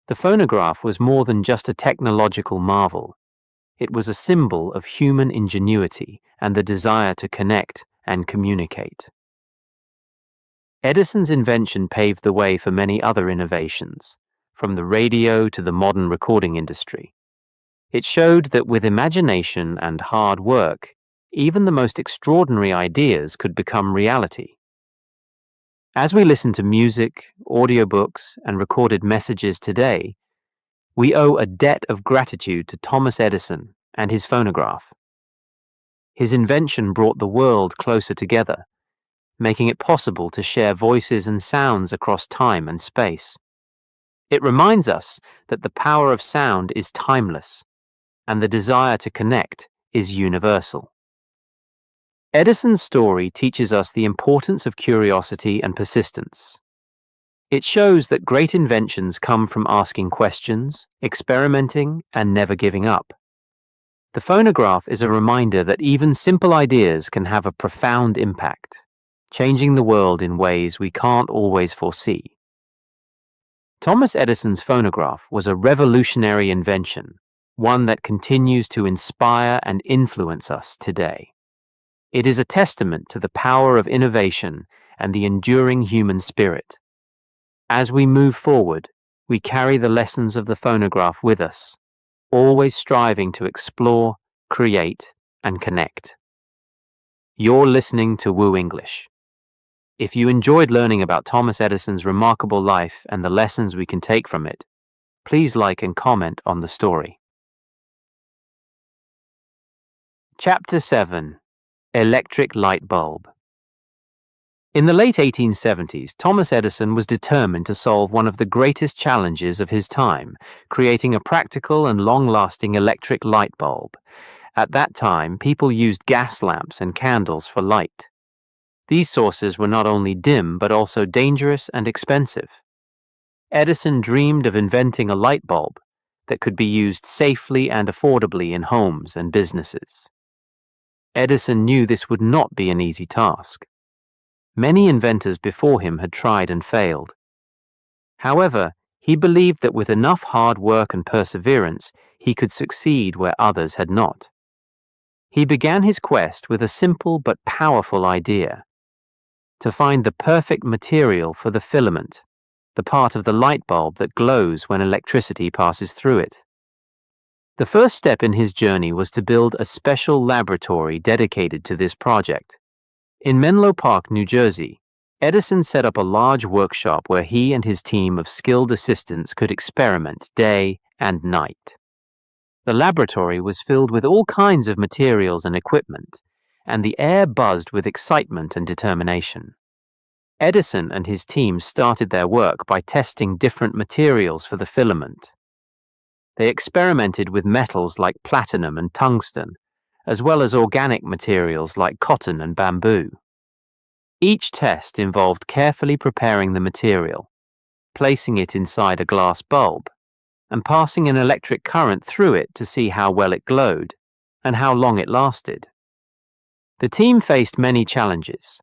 The phonograph was more than just a technological marvel. It was a symbol of human ingenuity and the desire to connect and communicate. Edison's invention paved the way for many other innovations, from the radio to the modern recording industry. It showed that with imagination and hard work, even the most extraordinary ideas could become reality. As we listen to music, audiobooks, and recorded messages today, we owe a debt of gratitude to Thomas Edison and his phonograph. His invention brought the world closer together, making it possible to share voices and sounds across time and space. It reminds us that the power of sound is timeless, and the desire to connect is universal. Edison's story teaches us the importance of curiosity and persistence. It shows that great inventions come from asking questions, experimenting, and never giving up. The phonograph is a reminder that even simple ideas can have a profound impact, changing the world in ways we can't always foresee. Thomas Edison's phonograph was a revolutionary invention, one that continues to inspire and influence us today. It is a testament to the power of innovation and the enduring human spirit. As we move forward, we carry the lessons of the phonograph with us, always striving to explore, create, and connect. You're listening to Woo English. If you enjoyed learning about Thomas Edison's remarkable life and the lessons we can take from it, please like and comment on the story. Chapter 7: Electric Light Bulb. In the late 1870s, Thomas Edison was determined to solve one of the greatest challenges of his time, creating a practical and long-lasting electric light bulb. At that time, people used gas lamps and candles for light. These sources were not only dim but also dangerous and expensive. Edison dreamed of inventing a light bulb that could be used safely and affordably in homes and businesses. Edison knew this would not be an easy task. Many inventors before him had tried and failed. However, he believed that with enough hard work and perseverance, he could succeed where others had not. He began his quest with a simple but powerful idea: to find the perfect material for the filament, the part of the light bulb that glows when electricity passes through it. The first step in his journey was to build a special laboratory dedicated to this project. In Menlo Park, New Jersey, Edison set up a large workshop where he and his team of skilled assistants could experiment day and night. The laboratory was filled with all kinds of materials and equipment, and the air buzzed with excitement and determination. Edison and his team started their work by testing different materials for the filament. They experimented with metals like platinum and tungsten, as well as organic materials like cotton and bamboo. Each test involved carefully preparing the material, placing it inside a glass bulb, and passing an electric current through it to see how well it glowed and how long it lasted. The team faced many challenges.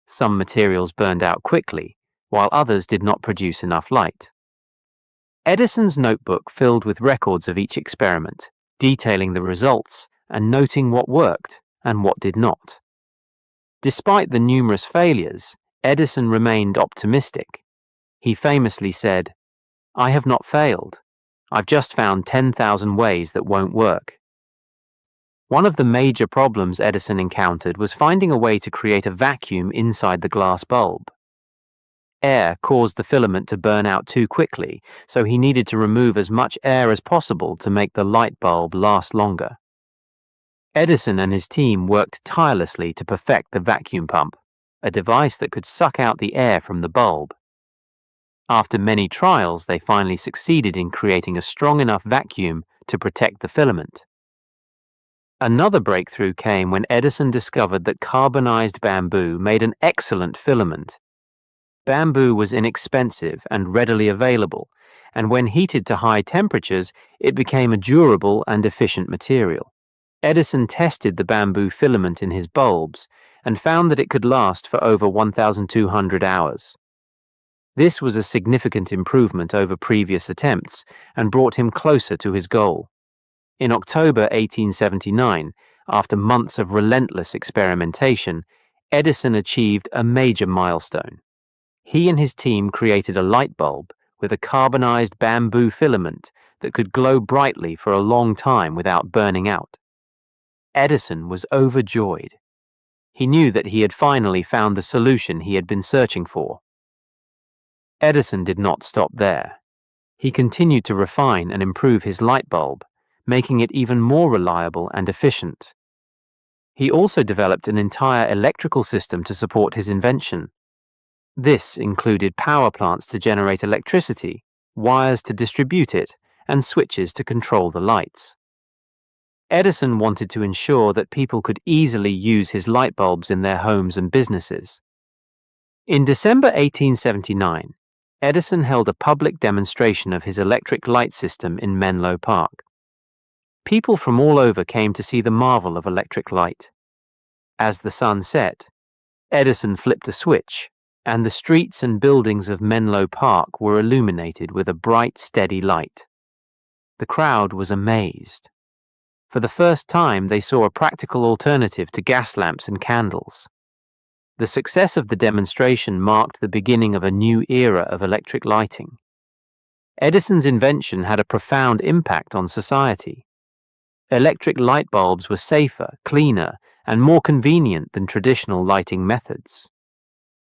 Some materials burned out quickly, while others did not produce enough light. Edison's notebook filled with records of each experiment, detailing the results and noting what worked and what did not. Despite the numerous failures, Edison remained optimistic. He famously said, "I have not failed. I've just found 10,000 ways that won't work." One of the major problems Edison encountered was finding a way to create a vacuum inside the glass bulb. Air caused the filament to burn out too quickly, so he needed to remove as much air as possible to make the light bulb last longer. Edison and his team worked tirelessly to perfect the vacuum pump, a device that could suck out the air from the bulb. After many trials, they finally succeeded in creating a strong enough vacuum to protect the filament. Another breakthrough came when Edison discovered that carbonized bamboo made an excellent filament. Bamboo was inexpensive and readily available, and when heated to high temperatures, it became a durable and efficient material. Edison tested the bamboo filament in his bulbs and found that it could last for over 1,200 hours. This was a significant improvement over previous attempts and brought him closer to his goal. In October 1879, after months of relentless experimentation, Edison achieved a major milestone. He and his team created a light bulb with a carbonized bamboo filament that could glow brightly for a long time without burning out. Edison was overjoyed. He knew that he had finally found the solution he had been searching for. Edison did not stop there. He continued to refine and improve his light bulb, making it even more reliable and efficient. He also developed an entire electrical system to support his invention. This included power plants to generate electricity, wires to distribute it, and switches to control the lights. Edison wanted to ensure that people could easily use his light bulbs in their homes and businesses. In December 1879, Edison held a public demonstration of his electric light system in Menlo Park. People from all over came to see the marvel of electric light. As the sun set, Edison flipped a switch, and the streets and buildings of Menlo Park were illuminated with a bright, steady light. The crowd was amazed. For the first time, they saw a practical alternative to gas lamps and candles. The success of the demonstration marked the beginning of a new era of electric lighting. Edison's invention had a profound impact on society. Electric light bulbs were safer, cleaner, and more convenient than traditional lighting methods.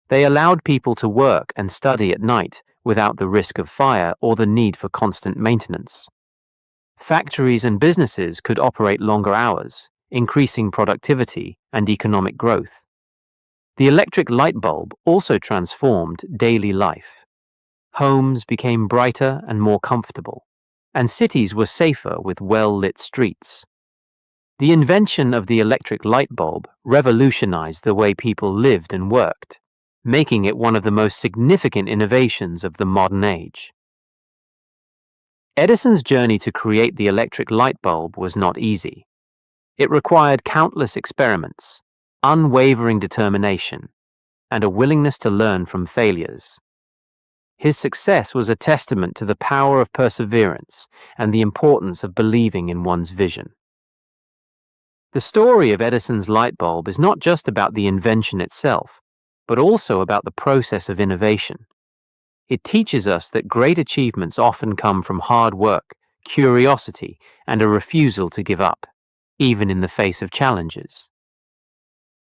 They allowed people to work and study at night without the risk of fire or the need for constant maintenance. Factories and businesses could operate longer hours, increasing productivity and economic growth. The electric light bulb also transformed daily life. Homes became brighter and more comfortable, and cities were safer with well-lit streets. The invention of the electric light bulb revolutionized the way people lived and worked, making it one of the most significant innovations of the modern age. Edison's journey to create the electric light bulb was not easy. It required countless experiments, unwavering determination, and a willingness to learn from failures. His success was a testament to the power of perseverance and the importance of believing in one's vision. The story of Edison's light bulb is not just about the invention itself, but also about the process of innovation. It teaches us that great achievements often come from hard work, curiosity, and a refusal to give up, even in the face of challenges.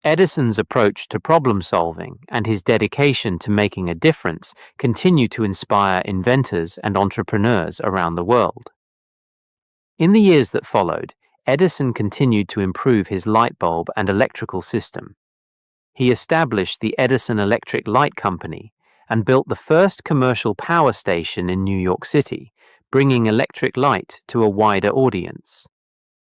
Edison's approach to problem solving and his dedication to making a difference continue to inspire inventors and entrepreneurs around the world. In the years that followed, Edison continued to improve his light bulb and electrical system. He established the Edison Electric Light Company and built the first commercial power station in New York City, bringing electric light to a wider audience.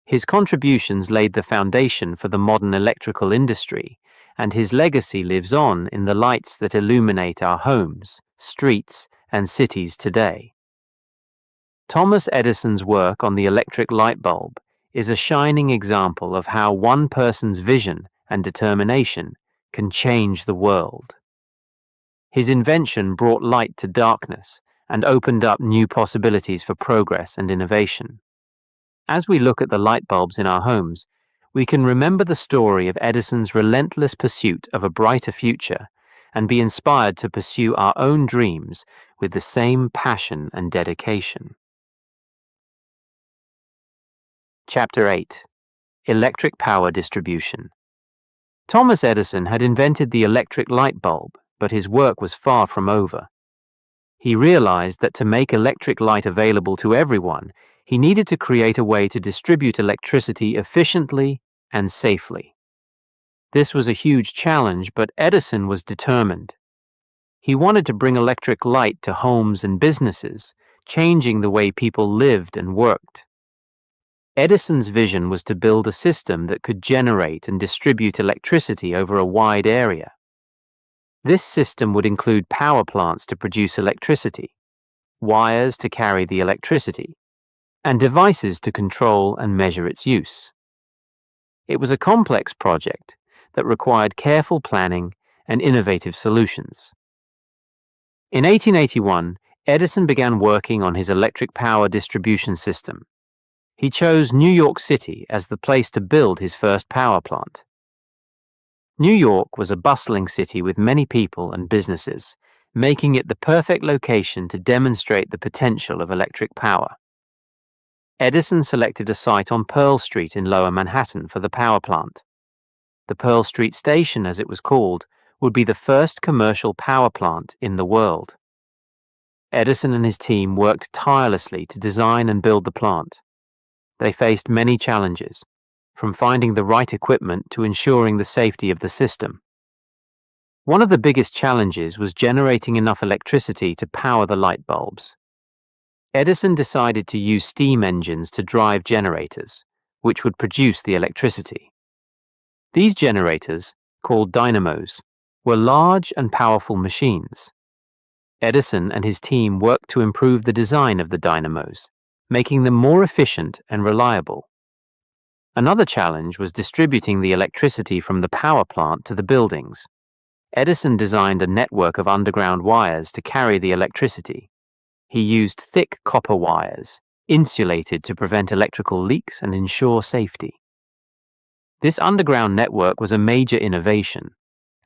His contributions laid the foundation for the modern electrical industry, and his legacy lives on in the lights that illuminate our homes, streets, and cities today. Thomas Edison's work on the electric light bulb is a shining example of how one person's vision and determination can change the world. His invention brought light to darkness and opened up new possibilities for progress and innovation. As we look at the light bulbs in our homes, we can remember the story of Edison's relentless pursuit of a brighter future and be inspired to pursue our own dreams with the same passion and dedication. Chapter 8. Electric Power Distribution. Thomas Edison had invented the electric light bulb, but his work was far from over. He realized that to make electric light available to everyone, he needed to create a way to distribute electricity efficiently and safely. This was a huge challenge, but Edison was determined. He wanted to bring electric light to homes and businesses, changing the way people lived and worked. Edison's vision was to build a system that could generate and distribute electricity over a wide area. This system would include power plants to produce electricity, wires to carry the electricity, and devices to control and measure its use. It was a complex project that required careful planning and innovative solutions. In 1881, Edison began working on his electric power distribution system. He chose New York City as the place to build his first power plant. New York was a bustling city with many people and businesses, making it the perfect location to demonstrate the potential of electric power. Edison selected a site on Pearl Street in Lower Manhattan for the power plant. The Pearl Street Station, as it was called, would be the first commercial power plant in the world. Edison and his team worked tirelessly to design and build the plant. They faced many challenges, from finding the right equipment to ensuring the safety of the system. One of the biggest challenges was generating enough electricity to power the light bulbs. Edison decided to use steam engines to drive generators, which would produce the electricity. These generators, called dynamos, were large and powerful machines. Edison and his team worked to improve the design of the dynamos, making them more efficient and reliable. Another challenge was distributing the electricity from the power plant to the buildings. Edison designed a network of underground wires to carry the electricity. He used thick copper wires, insulated to prevent electrical leaks and ensure safety. This underground network was a major innovation,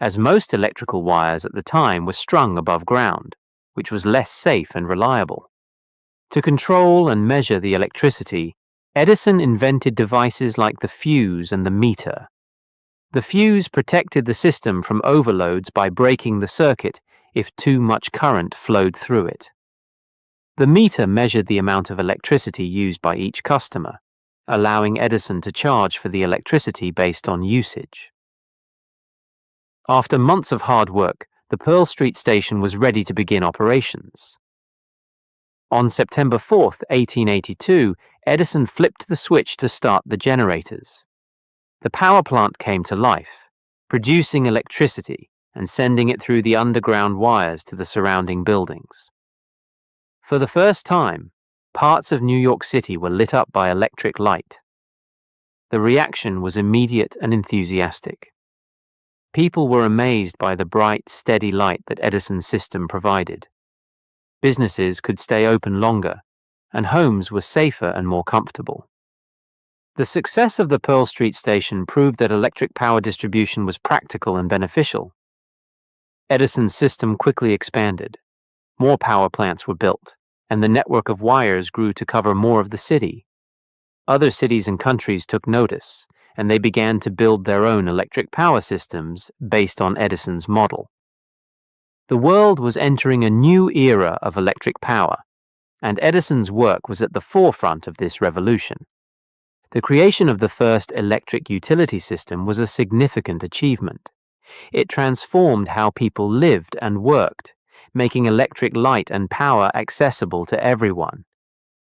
as most electrical wires at the time were strung above ground, which was less safe and reliable. To control and measure the electricity, Edison invented devices like the fuse and the meter. The fuse protected the system from overloads by breaking the circuit if too much current flowed through it. The meter measured the amount of electricity used by each customer, allowing Edison to charge for the electricity based on usage. After months of hard work, the Pearl Street Station was ready to begin operations. On September 4, 1882, Edison flipped the switch to start the generators. The power plant came to life, producing electricity and sending it through the underground wires to the surrounding buildings. For the first time, parts of New York City were lit up by electric light. The reaction was immediate and enthusiastic. People were amazed by the bright, steady light that Edison's system provided. Businesses could stay open longer, and homes were safer and more comfortable. The success of the Pearl Street Station proved that electric power distribution was practical and beneficial. Edison's system quickly expanded. More power plants were built, and the network of wires grew to cover more of the city. Other cities and countries took notice, and they began to build their own electric power systems based on Edison's model. The world was entering a new era of electric power, and Edison's work was at the forefront of this revolution. The creation of the first electric utility system was a significant achievement. It transformed how people lived and worked, making electric light and power accessible to everyone.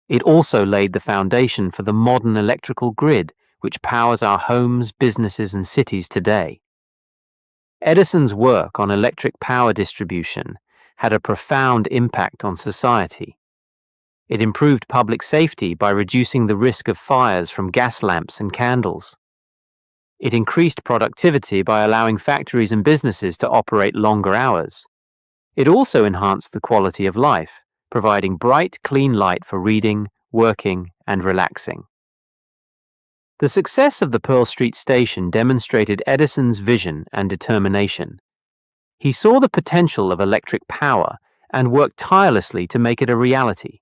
It also laid the foundation for the modern electrical grid, which powers our homes, businesses, and cities today. Edison's work on electric power distribution had a profound impact on society. It improved public safety by reducing the risk of fires from gas lamps and candles. It increased productivity by allowing factories and businesses to operate longer hours. It also enhanced the quality of life, providing bright, clean light for reading, working, and relaxing. The success of the Pearl Street Station demonstrated Edison's vision and determination. He saw the potential of electric power and worked tirelessly to make it a reality.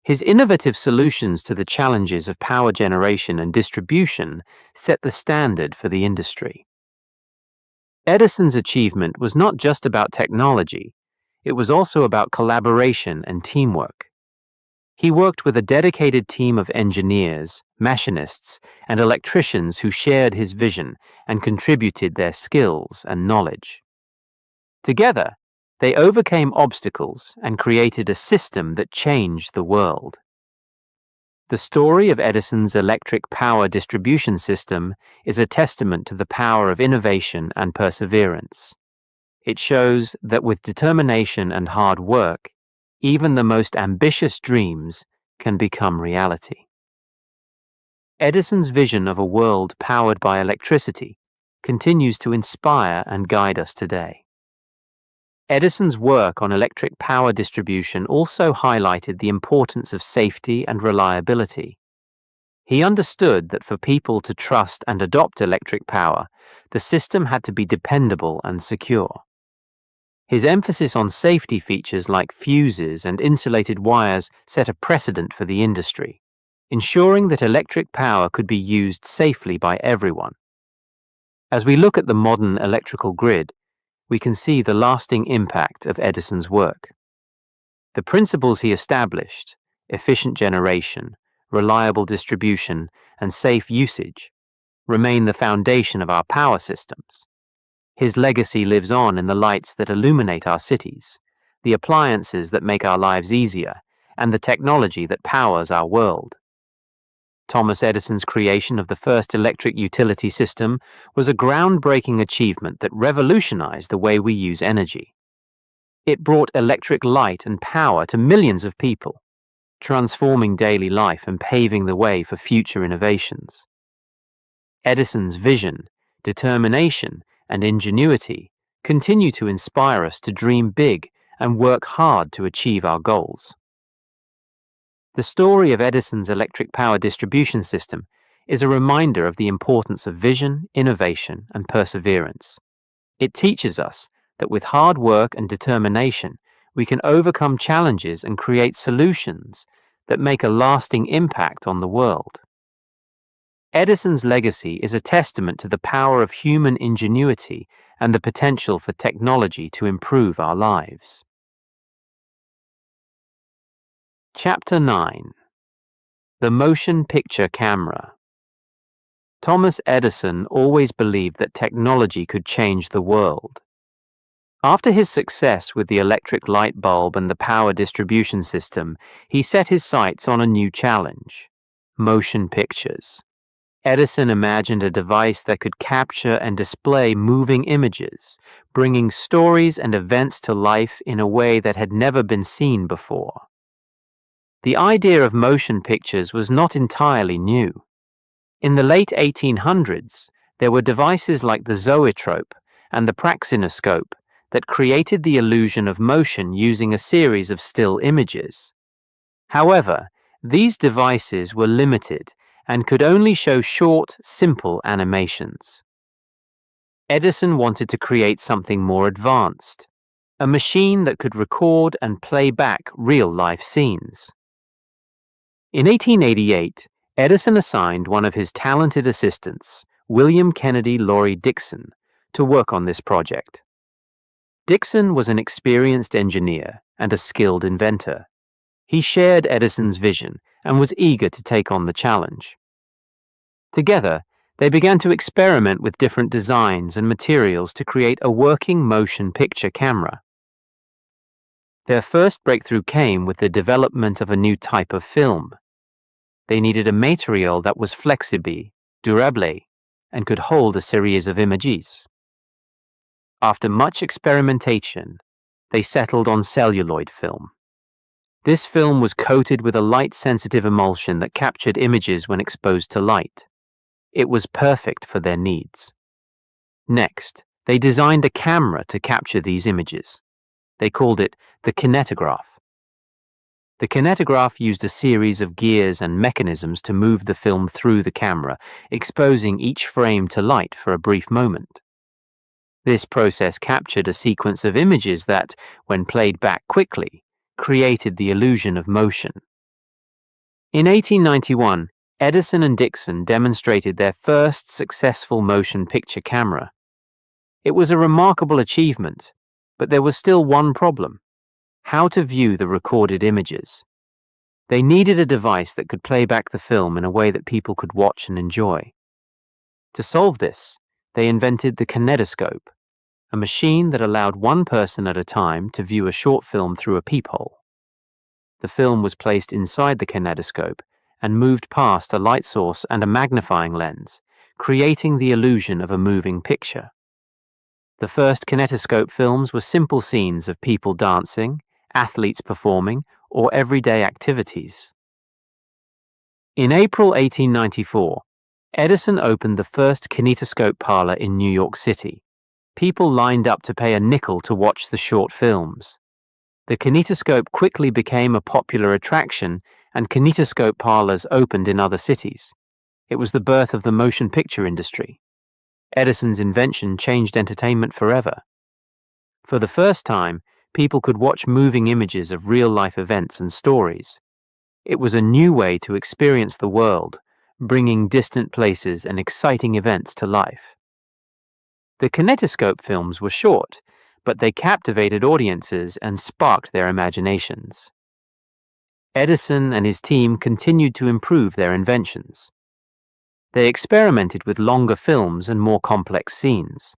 His innovative solutions to the challenges of power generation and distribution set the standard for the industry. Edison's achievement was not just about technology, it was also about collaboration and teamwork. He worked with a dedicated team of engineers, machinists, and electricians who shared his vision and contributed their skills and knowledge. Together, they overcame obstacles and created a system that changed the world. The story of Edison's electric power distribution system is a testament to the power of innovation and perseverance. It shows that with determination and hard work, even the most ambitious dreams can become reality. Edison's vision of a world powered by electricity continues to inspire and guide us today. Edison's work on electric power distribution also highlighted the importance of safety and reliability. He understood that for people to trust and adopt electric power, the system had to be dependable and secure. His emphasis on safety features like fuses and insulated wires set a precedent for the industry, ensuring that electric power could be used safely by everyone. As we look at the modern electrical grid, we can see the lasting impact of Edison's work. The principles he established, efficient generation, reliable distribution, and safe usage, remain the foundation of our power systems. His legacy lives on in the lights that illuminate our cities, the appliances that make our lives easier, and the technology that powers our world. Thomas Edison's creation of the first electric utility system was a groundbreaking achievement that revolutionized the way we use energy. It brought electric light and power to millions of people, transforming daily life and paving the way for future innovations. Edison's vision, determination, and ingenuity continue to inspire us to dream big and work hard to achieve our goals. The story of Edison's electric power distribution system is a reminder of the importance of vision, innovation, and perseverance. It teaches us that with hard work and determination, we can overcome challenges and create solutions that make a lasting impact on the world. Edison's legacy is a testament to the power of human ingenuity and the potential for technology to improve our lives. Chapter 9. The Motion Picture Camera. Thomas Edison always believed that technology could change the world. After his success with the electric light bulb and the power distribution system, he set his sights on a new challenge: motion pictures. Edison imagined a device that could capture and display moving images, bringing stories and events to life in a way that had never been seen before. The idea of motion pictures was not entirely new. In the late 1800s, there were devices like the zoetrope and the praxinoscope that created the illusion of motion using a series of still images. However, these devices were limited and could only show short, simple animations. Edison wanted to create something more advanced, a machine that could record and play back real-life scenes. In 1888, Edison assigned one of his talented assistants, William Kennedy Laurie Dixon, to work on this project. Dixon was an experienced engineer and a skilled inventor. He shared Edison's vision and was eager to take on the challenge. Together, they began to experiment with different designs and materials to create a working motion picture camera. Their first breakthrough came with the development of a new type of film. They needed a material that was flexible, durable, and could hold a series of images. After much experimentation, they settled on celluloid film. This film was coated with a light-sensitive emulsion that captured images when exposed to light. It was perfect for their needs. Next, they designed a camera to capture these images. They called it the kinetograph. The kinetograph used a series of gears and mechanisms to move the film through the camera, exposing each frame to light for a brief moment. This process captured a sequence of images that, when played back quickly, created the illusion of motion. In 1891, Edison and Dixon demonstrated their first successful motion picture camera. It was a remarkable achievement, but there was still one problem: how to view the recorded images. They needed a device that could play back the film in a way that people could watch and enjoy. To solve this, they invented the kinetoscope, a machine that allowed one person at a time to view a short film through a peephole. The film was placed inside the kinetoscope and moved past a light source and a magnifying lens, creating the illusion of a moving picture. The first kinetoscope films were simple scenes of people dancing, athletes performing, or everyday activities. In April 1894, Edison opened the first kinetoscope parlor in New York City. People lined up to pay a nickel to watch the short films. The kinetoscope quickly became a popular attraction, and kinetoscope parlors opened in other cities. It was the birth of the motion picture industry. Edison's invention changed entertainment forever. For the first time, people could watch moving images of real-life events and stories. It was a new way to experience the world, bringing distant places and exciting events to life. The kinetoscope films were short, but they captivated audiences and sparked their imaginations. Edison and his team continued to improve their inventions. They experimented with longer films and more complex scenes.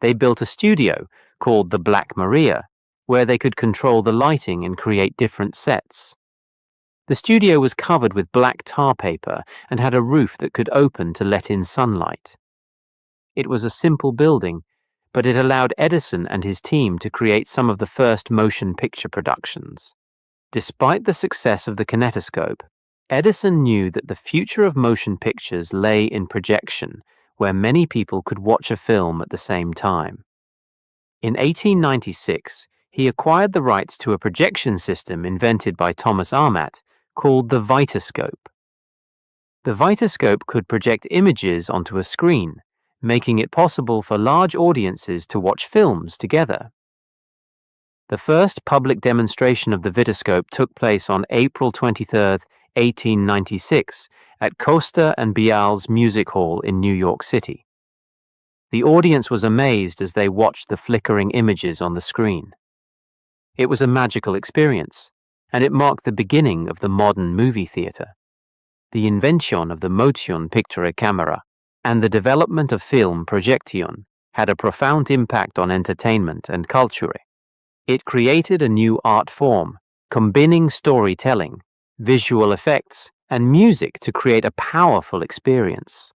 They built a studio called the Black Maria, where they could control the lighting and create different sets. The studio was covered with black tar paper and had a roof that could open to let in sunlight. It was a simple building, but it allowed Edison and his team to create some of the first motion picture productions. Despite the success of the kinetoscope, Edison knew that the future of motion pictures lay in projection, where many people could watch a film at the same time. In 1896, he acquired the rights to a projection system invented by Thomas Armat called the Vitascope. The Vitascope could project images onto a screen, making it possible for large audiences to watch films together. The first public demonstration of the Vitascope took place on April 23, 1896, at Costa and Bial's Music Hall in New York City. The audience was amazed as they watched the flickering images on the screen. It was a magical experience, and it marked the beginning of the modern movie theater. The invention of the motion picture camera and the development of film projection had a profound impact on entertainment and culture. It created a new art form, combining storytelling, visual effects, and music to create a powerful experience.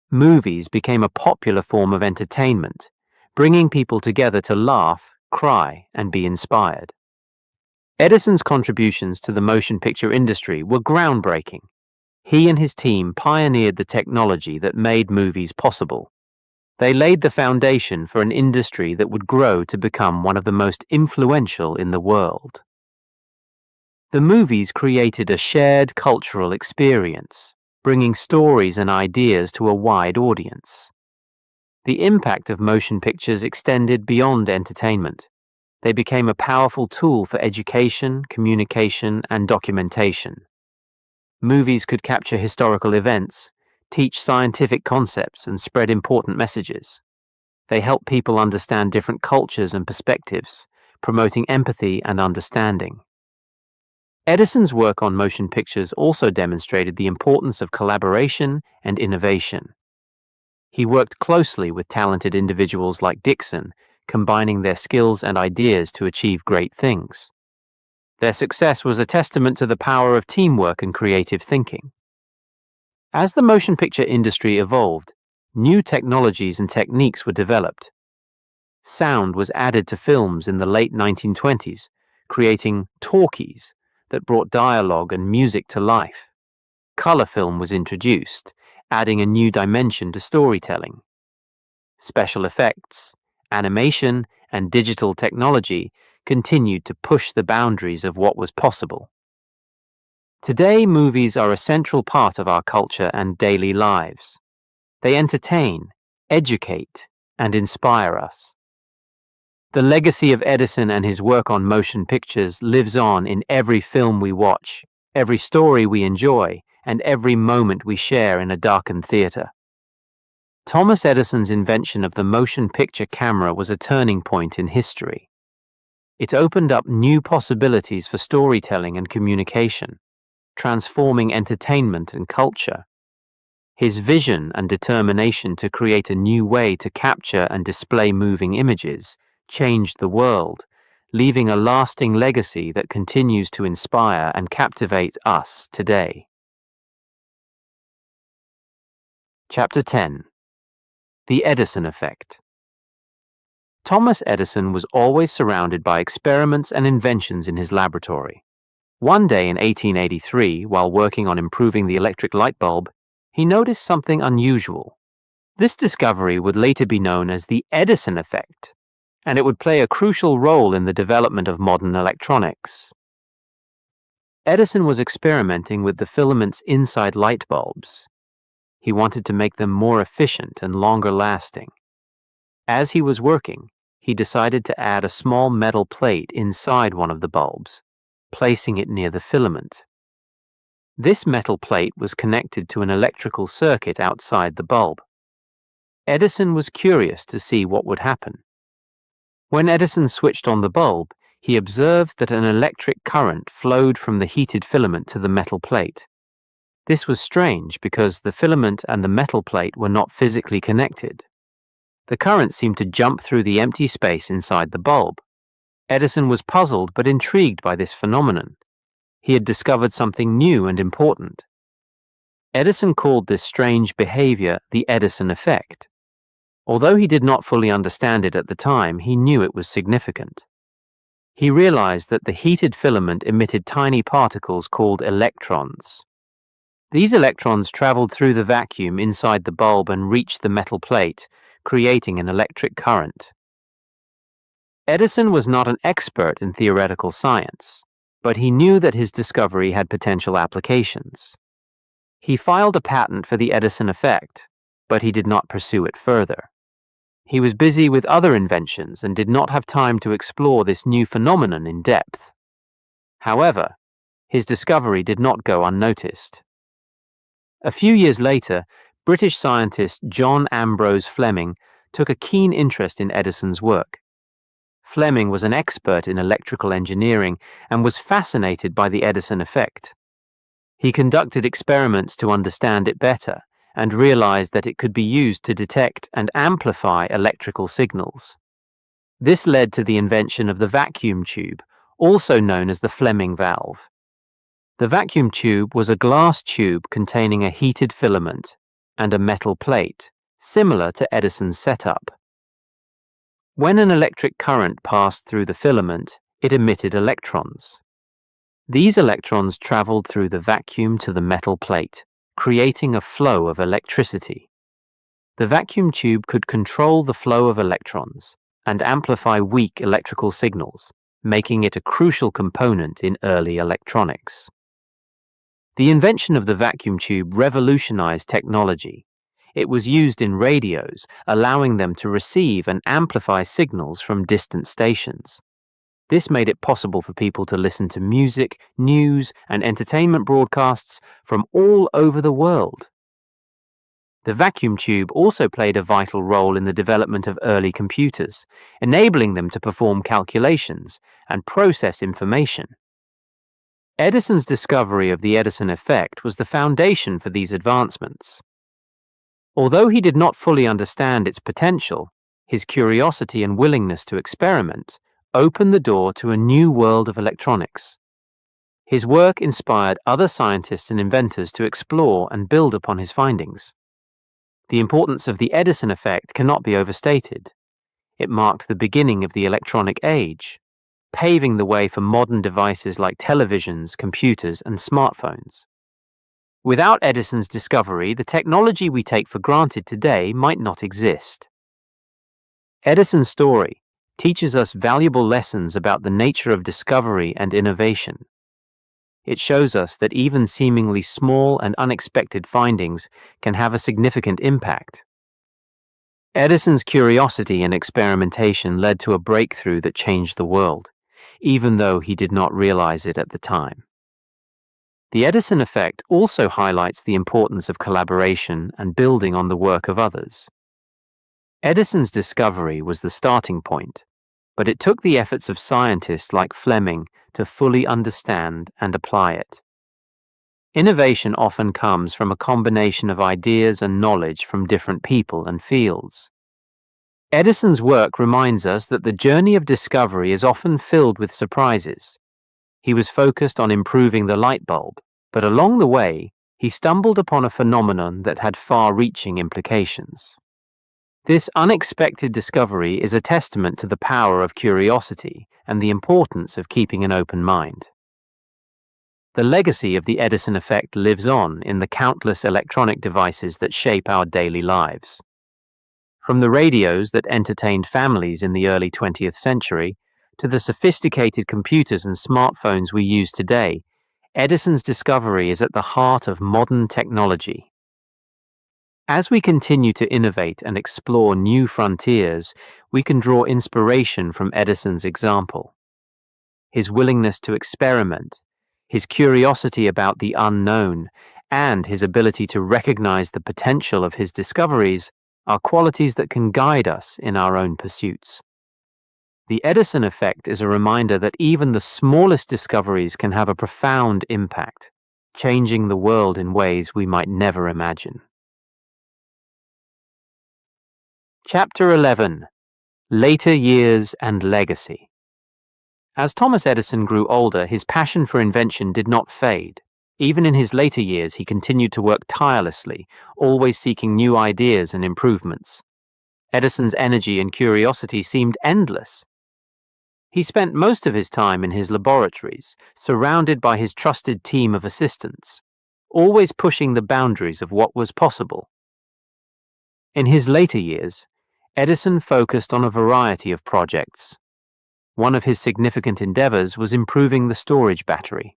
Movies became a popular form of entertainment, bringing people together to laugh, cry, and be inspired. Edison's contributions to the motion picture industry were groundbreaking. He and his team pioneered the technology that made movies possible. They laid the foundation for an industry that would grow to become one of the most influential in the world. The movies created a shared cultural experience, bringing stories and ideas to a wide audience. The impact of motion pictures extended beyond entertainment. They became a powerful tool for education, communication, and documentation. Movies could capture historical events, teach scientific concepts, and spread important messages. They helped people understand different cultures and perspectives, promoting empathy and understanding. Edison's work on motion pictures also demonstrated the importance of collaboration and innovation. He worked closely with talented individuals like Dixon, combining their skills and ideas to achieve great things. Their success was a testament to the power of teamwork and creative thinking. As the motion picture industry evolved, new technologies and techniques were developed. Sound was added to films in the late 1920s, creating talkies that brought dialogue and music to life. Color film was introduced, adding a new dimension to storytelling. Special effects, animation, and digital technology continued to push the boundaries of what was possible. Today, movies are a central part of our culture and daily lives. They entertain, educate, and inspire us. The legacy of Edison and his work on motion pictures lives on in every film we watch, every story we enjoy, and every moment we share in a darkened theater. Thomas Edison's invention of the motion picture camera was a turning point in history. It opened up new possibilities for storytelling and communication, transforming entertainment and culture. His vision and determination to create a new way to capture and display moving images changed the world, leaving a lasting legacy that continues to inspire and captivate us today. Chapter 10. The Edison Effect. Thomas Edison was always surrounded by experiments and inventions in his laboratory. One day in 1883, while working on improving the electric light bulb, he noticed something unusual. This discovery would later be known as the Edison effect, and it would play a crucial role in the development of modern electronics. Edison was experimenting with the filaments inside light bulbs. He wanted to make them more efficient and longer lasting. As he was working, he decided to add a small metal plate inside one of the bulbs, placing it near the filament. This metal plate was connected to an electrical circuit outside the bulb. Edison was curious to see what would happen. When Edison switched on the bulb, he observed that an electric current flowed from the heated filament to the metal plate. This was strange because the filament and the metal plate were not physically connected. The current seemed to jump through the empty space inside the bulb. Edison was puzzled but intrigued by this phenomenon. He had discovered something new and important. Edison called this strange behavior the Edison effect. Although he did not fully understand it at the time, he knew it was significant. He realized that the heated filament emitted tiny particles called electrons. These electrons traveled through the vacuum inside the bulb and reached the metal plate, creating an electric current. Edison was not an expert in theoretical science, but he knew that his discovery had potential applications. He filed a patent for the Edison effect, but he did not pursue it further. He was busy with other inventions and did not have time to explore this new phenomenon in depth. However, his discovery did not go unnoticed. A few years later, British scientist John Ambrose Fleming took a keen interest in Edison's work. Fleming was an expert in electrical engineering and was fascinated by the Edison effect. He conducted experiments to understand it better and realized that it could be used to detect and amplify electrical signals. This led to the invention of the vacuum tube, also known as the Fleming valve. The vacuum tube was a glass tube containing a heated filament and a metal plate, similar to Edison's setup. When an electric current passed through the filament, it emitted electrons. These electrons traveled through the vacuum to the metal plate, creating a flow of electricity. The vacuum tube could control the flow of electrons and amplify weak electrical signals, making it a crucial component in early electronics. The invention of the vacuum tube revolutionized technology. It was used in radios, allowing them to receive and amplify signals from distant stations. This made it possible for people to listen to music, news, and entertainment broadcasts from all over the world. The vacuum tube also played a vital role in the development of early computers, enabling them to perform calculations and process information. Edison's discovery of the Edison effect was the foundation for these advancements. Although he did not fully understand its potential, his curiosity and willingness to experiment opened the door to a new world of electronics. His work inspired other scientists and inventors to explore and build upon his findings. The importance of the Edison effect cannot be overstated. It marked the beginning of the electronic age, paving the way for modern devices like televisions, computers, and smartphones. Without Edison's discovery, the technology we take for granted today might not exist. Edison's story teaches us valuable lessons about the nature of discovery and innovation. It shows us that even seemingly small and unexpected findings can have a significant impact. Edison's curiosity and experimentation led to a breakthrough that changed the world, even though he did not realize it at the time. The Edison effect also highlights the importance of collaboration and building on the work of others. Edison's discovery was the starting point, but it took the efforts of scientists like Fleming to fully understand and apply it. Innovation often comes from a combination of ideas and knowledge from different people and fields. Edison's work reminds us that the journey of discovery is often filled with surprises. He was focused on improving the light bulb, but along the way, he stumbled upon a phenomenon that had far-reaching implications. This unexpected discovery is a testament to the power of curiosity and the importance of keeping an open mind. The legacy of the Edison effect lives on in the countless electronic devices that shape our daily lives. From the radios that entertained families in the early 20th century to the sophisticated computers and smartphones we use today, Edison's discovery is at the heart of modern technology. As we continue to innovate and explore new frontiers, we can draw inspiration from Edison's example. His willingness to experiment, his curiosity about the unknown, and his ability to recognize the potential of his discoveries are qualities that can guide us in our own pursuits. The Edison effect is a reminder that even the smallest discoveries can have a profound impact, changing the world in ways we might never imagine. Chapter 11: Later Years and Legacy. As Thomas Edison grew older, his passion for invention did not fade. Even in his later years, he continued to work tirelessly, always seeking new ideas and improvements. Edison's energy and curiosity seemed endless. He spent most of his time in his laboratories, surrounded by his trusted team of assistants, always pushing the boundaries of what was possible. In his later years, Edison focused on a variety of projects. One of his significant endeavors was improving the storage battery.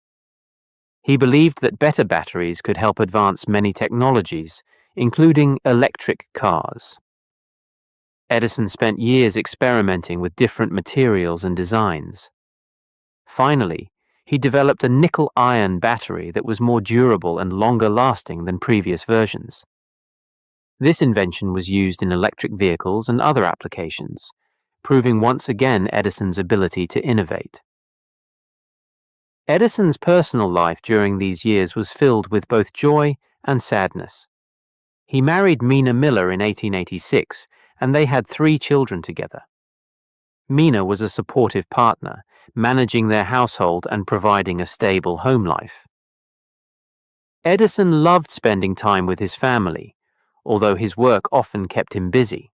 He believed that better batteries could help advance many technologies, including electric cars. Edison spent years experimenting with different materials and designs. Finally, he developed a nickel-iron battery that was more durable and longer-lasting than previous versions. This invention was used in electric vehicles and other applications, proving once again Edison's ability to innovate. Edison's personal life during these years was filled with both joy and sadness. He married Mina Miller in 1886, and they had 3 children together. Mina was a supportive partner, managing their household and providing a stable home life. Edison loved spending time with his family, although his work often kept him busy.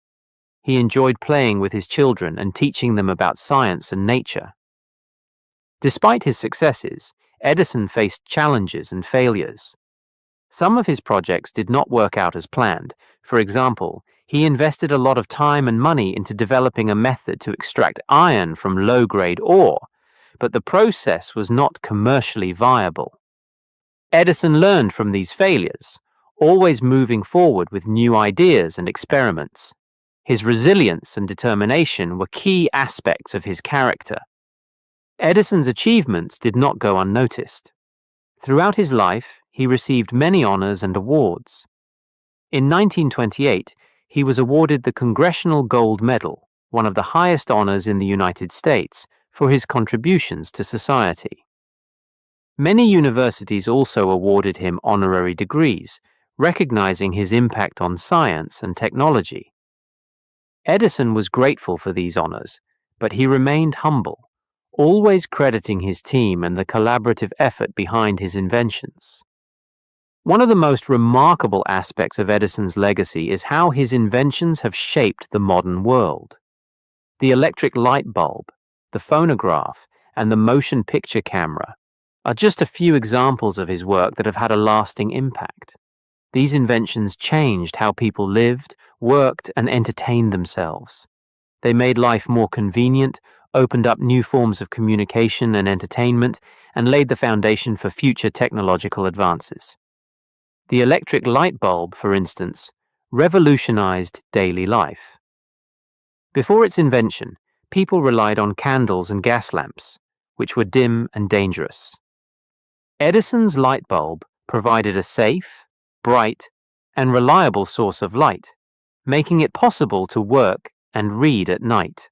He enjoyed playing with his children and teaching them about science and nature. Despite his successes, Edison faced challenges and failures. Some of his projects did not work out as planned. For example, he invested a lot of time and money into developing a method to extract iron from low-grade ore, but the process was not commercially viable. Edison learned from these failures, always moving forward with new ideas and experiments. His resilience and determination were key aspects of his character. Edison's achievements did not go unnoticed. Throughout his life, he received many honors and awards. In 1928, he was awarded the Congressional Gold Medal, one of the highest honors in the United States, for his contributions to society. Many universities also awarded him honorary degrees, recognizing his impact on science and technology. Edison was grateful for these honors, but he remained humble, always crediting his team and the collaborative effort behind his inventions. One of the most remarkable aspects of Edison's legacy is how his inventions have shaped the modern world. The electric light bulb, the phonograph, and the motion picture camera are just a few examples of his work that have had a lasting impact. These inventions changed how people lived, worked, and entertained themselves. They made life more convenient, opened up new forms of communication and entertainment, and laid the foundation for future technological advances. The electric light bulb, for instance, revolutionized daily life. Before its invention, people relied on candles and gas lamps, which were dim and dangerous. Edison's light bulb provided a safe, bright, and reliable source of light, making it possible to work and read at night.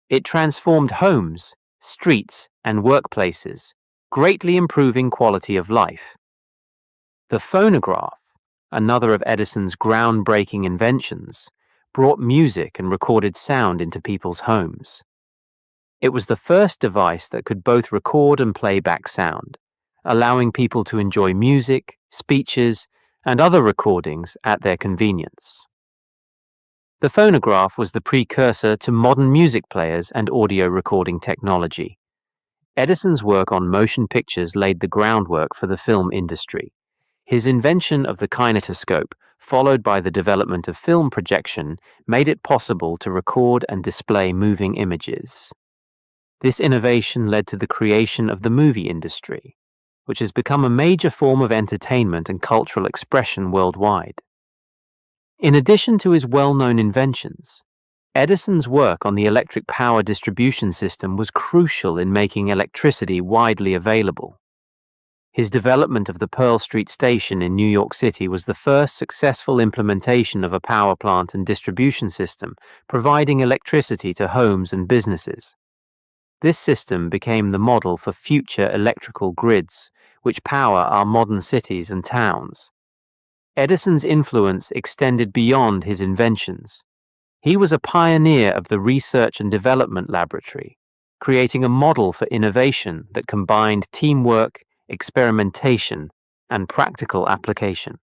It transformed homes, streets, and workplaces, greatly improving quality of life. The phonograph, another of Edison's groundbreaking inventions, brought music and recorded sound into people's homes. It was the first device that could both record and play back sound, allowing people to enjoy music, speeches, and other recordings at their convenience. The phonograph was the precursor to modern music players and audio recording technology. Edison's work on motion pictures laid the groundwork for the film industry. His invention of the kinetoscope, followed by the development of film projection, made it possible to record and display moving images. This innovation led to the creation of the movie industry, which has become a major form of entertainment and cultural expression worldwide. In addition to his well-known inventions, Edison's work on the electric power distribution system was crucial in making electricity widely available. His development of the Pearl Street Station in New York City was the first successful implementation of a power plant and distribution system, providing electricity to homes and businesses. This system became the model for future electrical grids, which power our modern cities and towns. Edison's influence extended beyond his inventions. He was a pioneer of the research and development laboratory, creating a model for innovation that combined teamwork, experimentation, and practical application.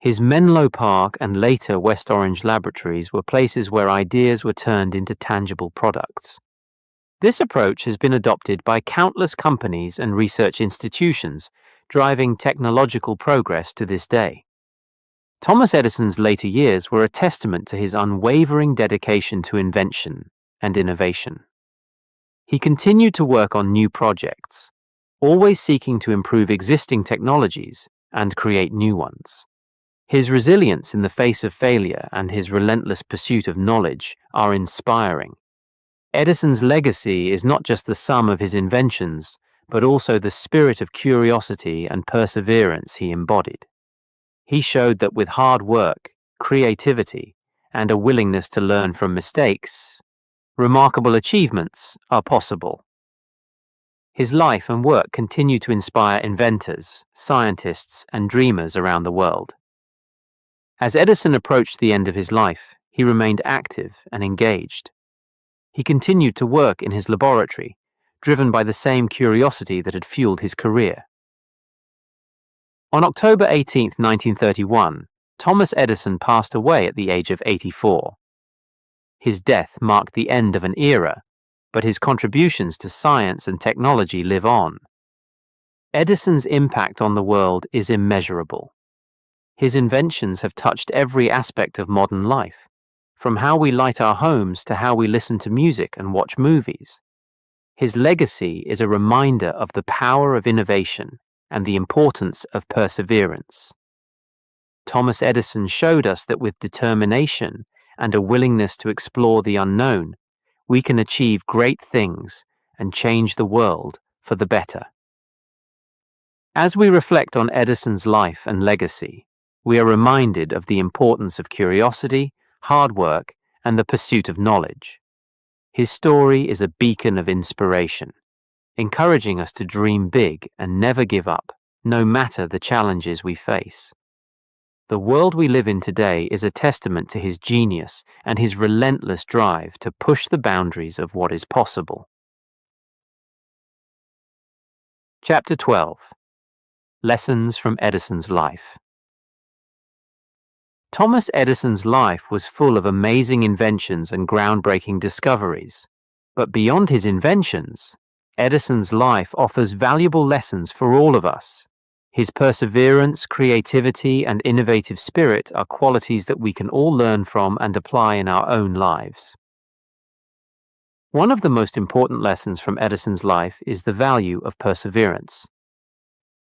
His Menlo Park and later West Orange laboratories were places where ideas were turned into tangible products. This approach has been adopted by countless companies and research institutions, driving technological progress to this day. Thomas Edison's later years were a testament to his unwavering dedication to invention and innovation. He continued to work on new projects, always seeking to improve existing technologies and create new ones. His resilience in the face of failure and his relentless pursuit of knowledge are inspiring. Edison's legacy is not just the sum of his inventions, but also the spirit of curiosity and perseverance he embodied. He showed that with hard work, creativity, and a willingness to learn from mistakes, remarkable achievements are possible. His life and work continue to inspire inventors, scientists, and dreamers around the world. As Edison approached the end of his life, he remained active and engaged. He continued to work in his laboratory, driven by the same curiosity that had fueled his career. On October 18, 1931, Thomas Edison passed away at the age of 84. His death marked the end of an era, but his contributions to science and technology live on. Edison's impact on the world is immeasurable. His inventions have touched every aspect of modern life, from how we light our homes to how we listen to music and watch movies. His legacy is a reminder of the power of innovation and the importance of perseverance. Thomas Edison showed us that with determination and a willingness to explore the unknown, we can achieve great things and change the world for the better. As we reflect on Edison's life and legacy, we are reminded of the importance of curiosity, hard work, and the pursuit of knowledge. His story is a beacon of inspiration, encouraging us to dream big and never give up, no matter the challenges we face. The world we live in today is a testament to his genius and his relentless drive to push the boundaries of what is possible. Chapter 12. Lessons from Edison's life. Thomas Edison's life was full of amazing inventions and groundbreaking discoveries. But beyond his inventions, Edison's life offers valuable lessons for all of us. His perseverance, creativity, and innovative spirit are qualities that we can all learn from and apply in our own lives. One of the most important lessons from Edison's life is the value of perseverance.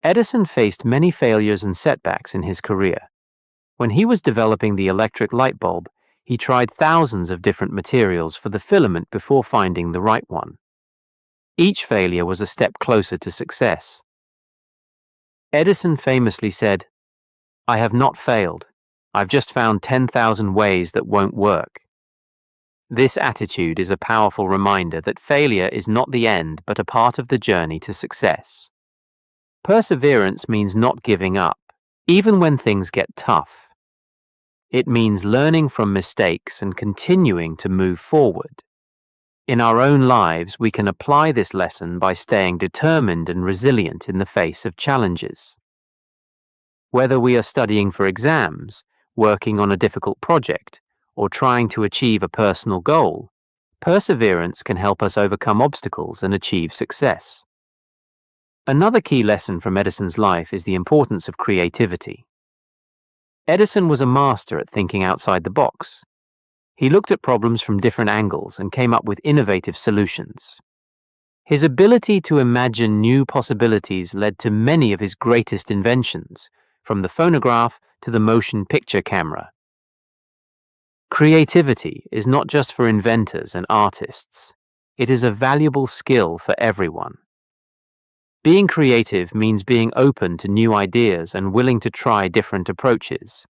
Edison faced many failures and setbacks in his career. When he was developing the electric light bulb, he tried thousands of different materials for the filament before finding the right one. Each failure was a step closer to success. Edison famously said, "I have not failed. I've just found 10,000 ways that won't work." This attitude is a powerful reminder that failure is not the end but a part of the journey to success. Perseverance means not giving up, even when things get tough. It means learning from mistakes and continuing to move forward. In our own lives, we can apply this lesson by staying determined and resilient in the face of challenges. Whether we are studying for exams, working on a difficult project, or trying to achieve a personal goal, perseverance can help us overcome obstacles and achieve success. Another key lesson from Edison's life is the importance of creativity. Edison was a master at thinking outside the box. He looked at problems from different angles and came up with innovative solutions. His ability to imagine new possibilities led to many of his greatest inventions, from the phonograph to the motion picture camera. Creativity is not just for inventors and artists. It is a valuable skill for everyone. Being creative means being open to new ideas and willing to try different approaches.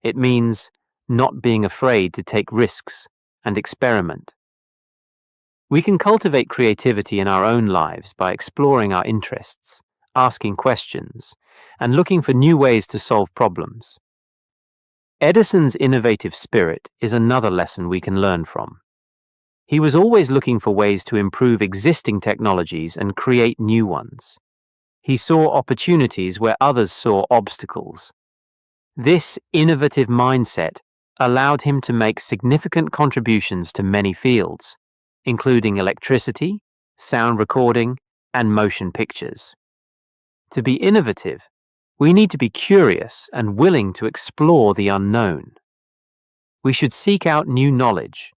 It means not being afraid to take risks and experiment. We can cultivate creativity in our own lives by exploring our interests, asking questions, and looking for new ways to solve problems. Edison's innovative spirit is another lesson we can learn from. He was always looking for ways to improve existing technologies and create new ones. He saw opportunities where others saw obstacles. This innovative mindset allowed him to make significant contributions to many fields, including electricity, sound recording, and motion pictures. To be innovative, we need to be curious and willing to explore the unknown. We should seek out new knowledge,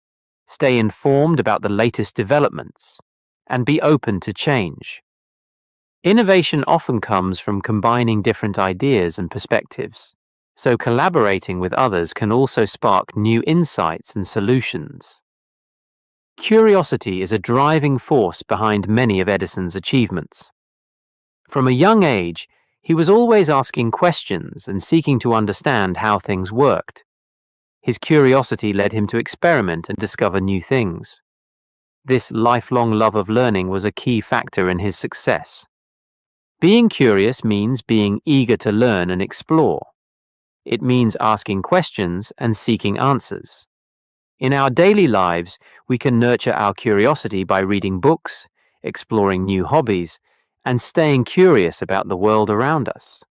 stay informed about the latest developments, and be open to change. Innovation often comes from combining different ideas and perspectives, so collaborating with others can also spark new insights and solutions. Curiosity is a driving force behind many of Edison's achievements. From a young age, he was always asking questions and seeking to understand how things worked. His curiosity led him to experiment and discover new things. This lifelong love of learning was a key factor in his success. Being curious means being eager to learn and explore. It means asking questions and seeking answers. In our daily lives, we can nurture our curiosity by reading books, exploring new hobbies, and staying curious about the world around us.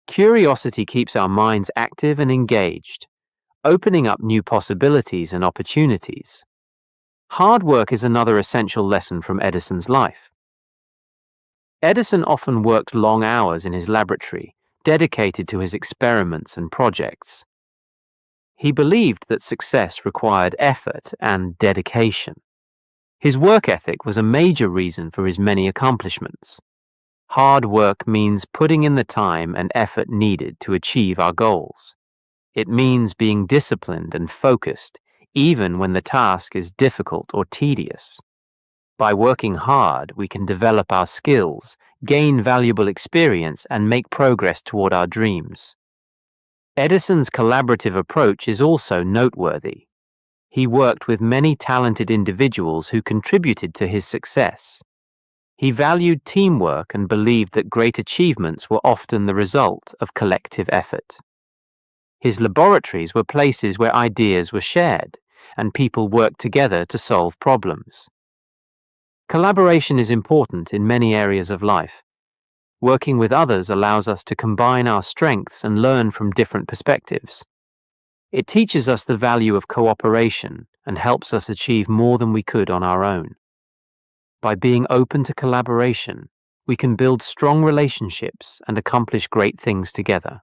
Curiosity keeps our minds active and engaged, opening up new possibilities and opportunities. Hard work is another essential lesson from Edison's life. Edison often worked long hours in his laboratory, dedicated to his experiments and projects. He believed that success required effort and dedication. His work ethic was a major reason for his many accomplishments. Hard work means putting in the time and effort needed to achieve our goals. It means being disciplined and focused, even when the task is difficult or tedious. By working hard, we can develop our skills, gain valuable experience, and make progress toward our dreams. Edison's collaborative approach is also noteworthy. He worked with many talented individuals who contributed to his success. He valued teamwork and believed that great achievements were often the result of collective effort. His laboratories were places where ideas were shared and people worked together to solve problems. Collaboration is important in many areas of life. Working with others allows us to combine our strengths and learn from different perspectives. It teaches us the value of cooperation and helps us achieve more than we could on our own. By being open to collaboration, we can build strong relationships and accomplish great things together.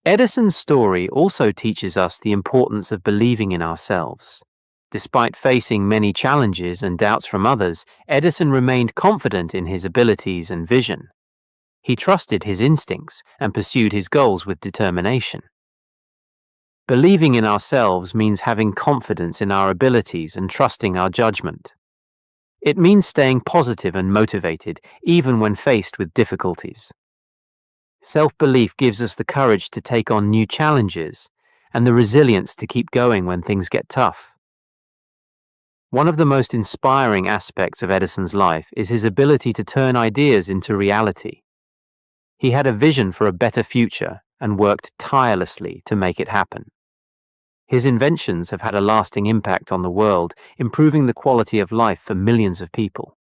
Edison's story also teaches us the importance of believing in ourselves. Despite facing many challenges and doubts from others, Edison remained confident in his abilities and vision. He trusted his instincts and pursued his goals with determination. Believing in ourselves means having confidence in our abilities and trusting our judgment. It means staying positive and motivated, even when faced with difficulties. Self-belief gives us the courage to take on new challenges and the resilience to keep going when things get tough. One of the most inspiring aspects of Edison's life is his ability to turn ideas into reality. He had a vision for a better future and worked tirelessly to make it happen. His inventions have had a lasting impact on the world, improving the quality of life for millions of people.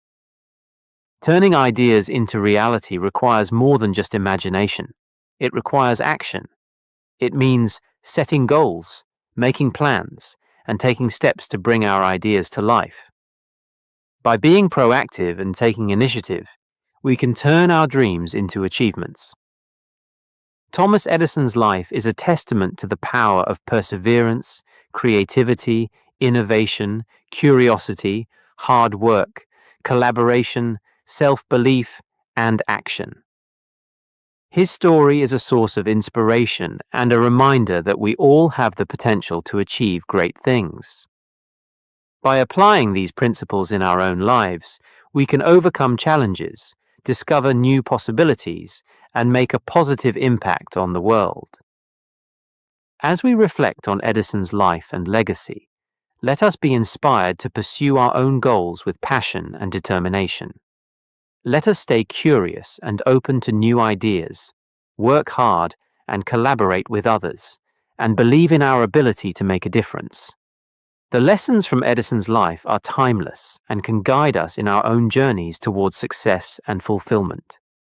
Turning ideas into reality requires more than just imagination. It requires action. It means setting goals, making plans, and taking steps to bring our ideas to life. By being proactive and taking initiative, we can turn our dreams into achievements. Thomas Edison's life is a testament to the power of perseverance, creativity, innovation, curiosity, hard work, collaboration, self-belief, and action. His story is a source of inspiration and a reminder that we all have the potential to achieve great things. By applying these principles in our own lives, we can overcome challenges, discover new possibilities, and make a positive impact on the world. As we reflect on Edison's life and legacy, let us be inspired to pursue our own goals with passion and determination. Let us stay curious and open to new ideas, work hard and collaborate with others, and believe in our ability to make a difference. The lessons from Edison's life are timeless and can guide us in our own journeys towards success and fulfillment.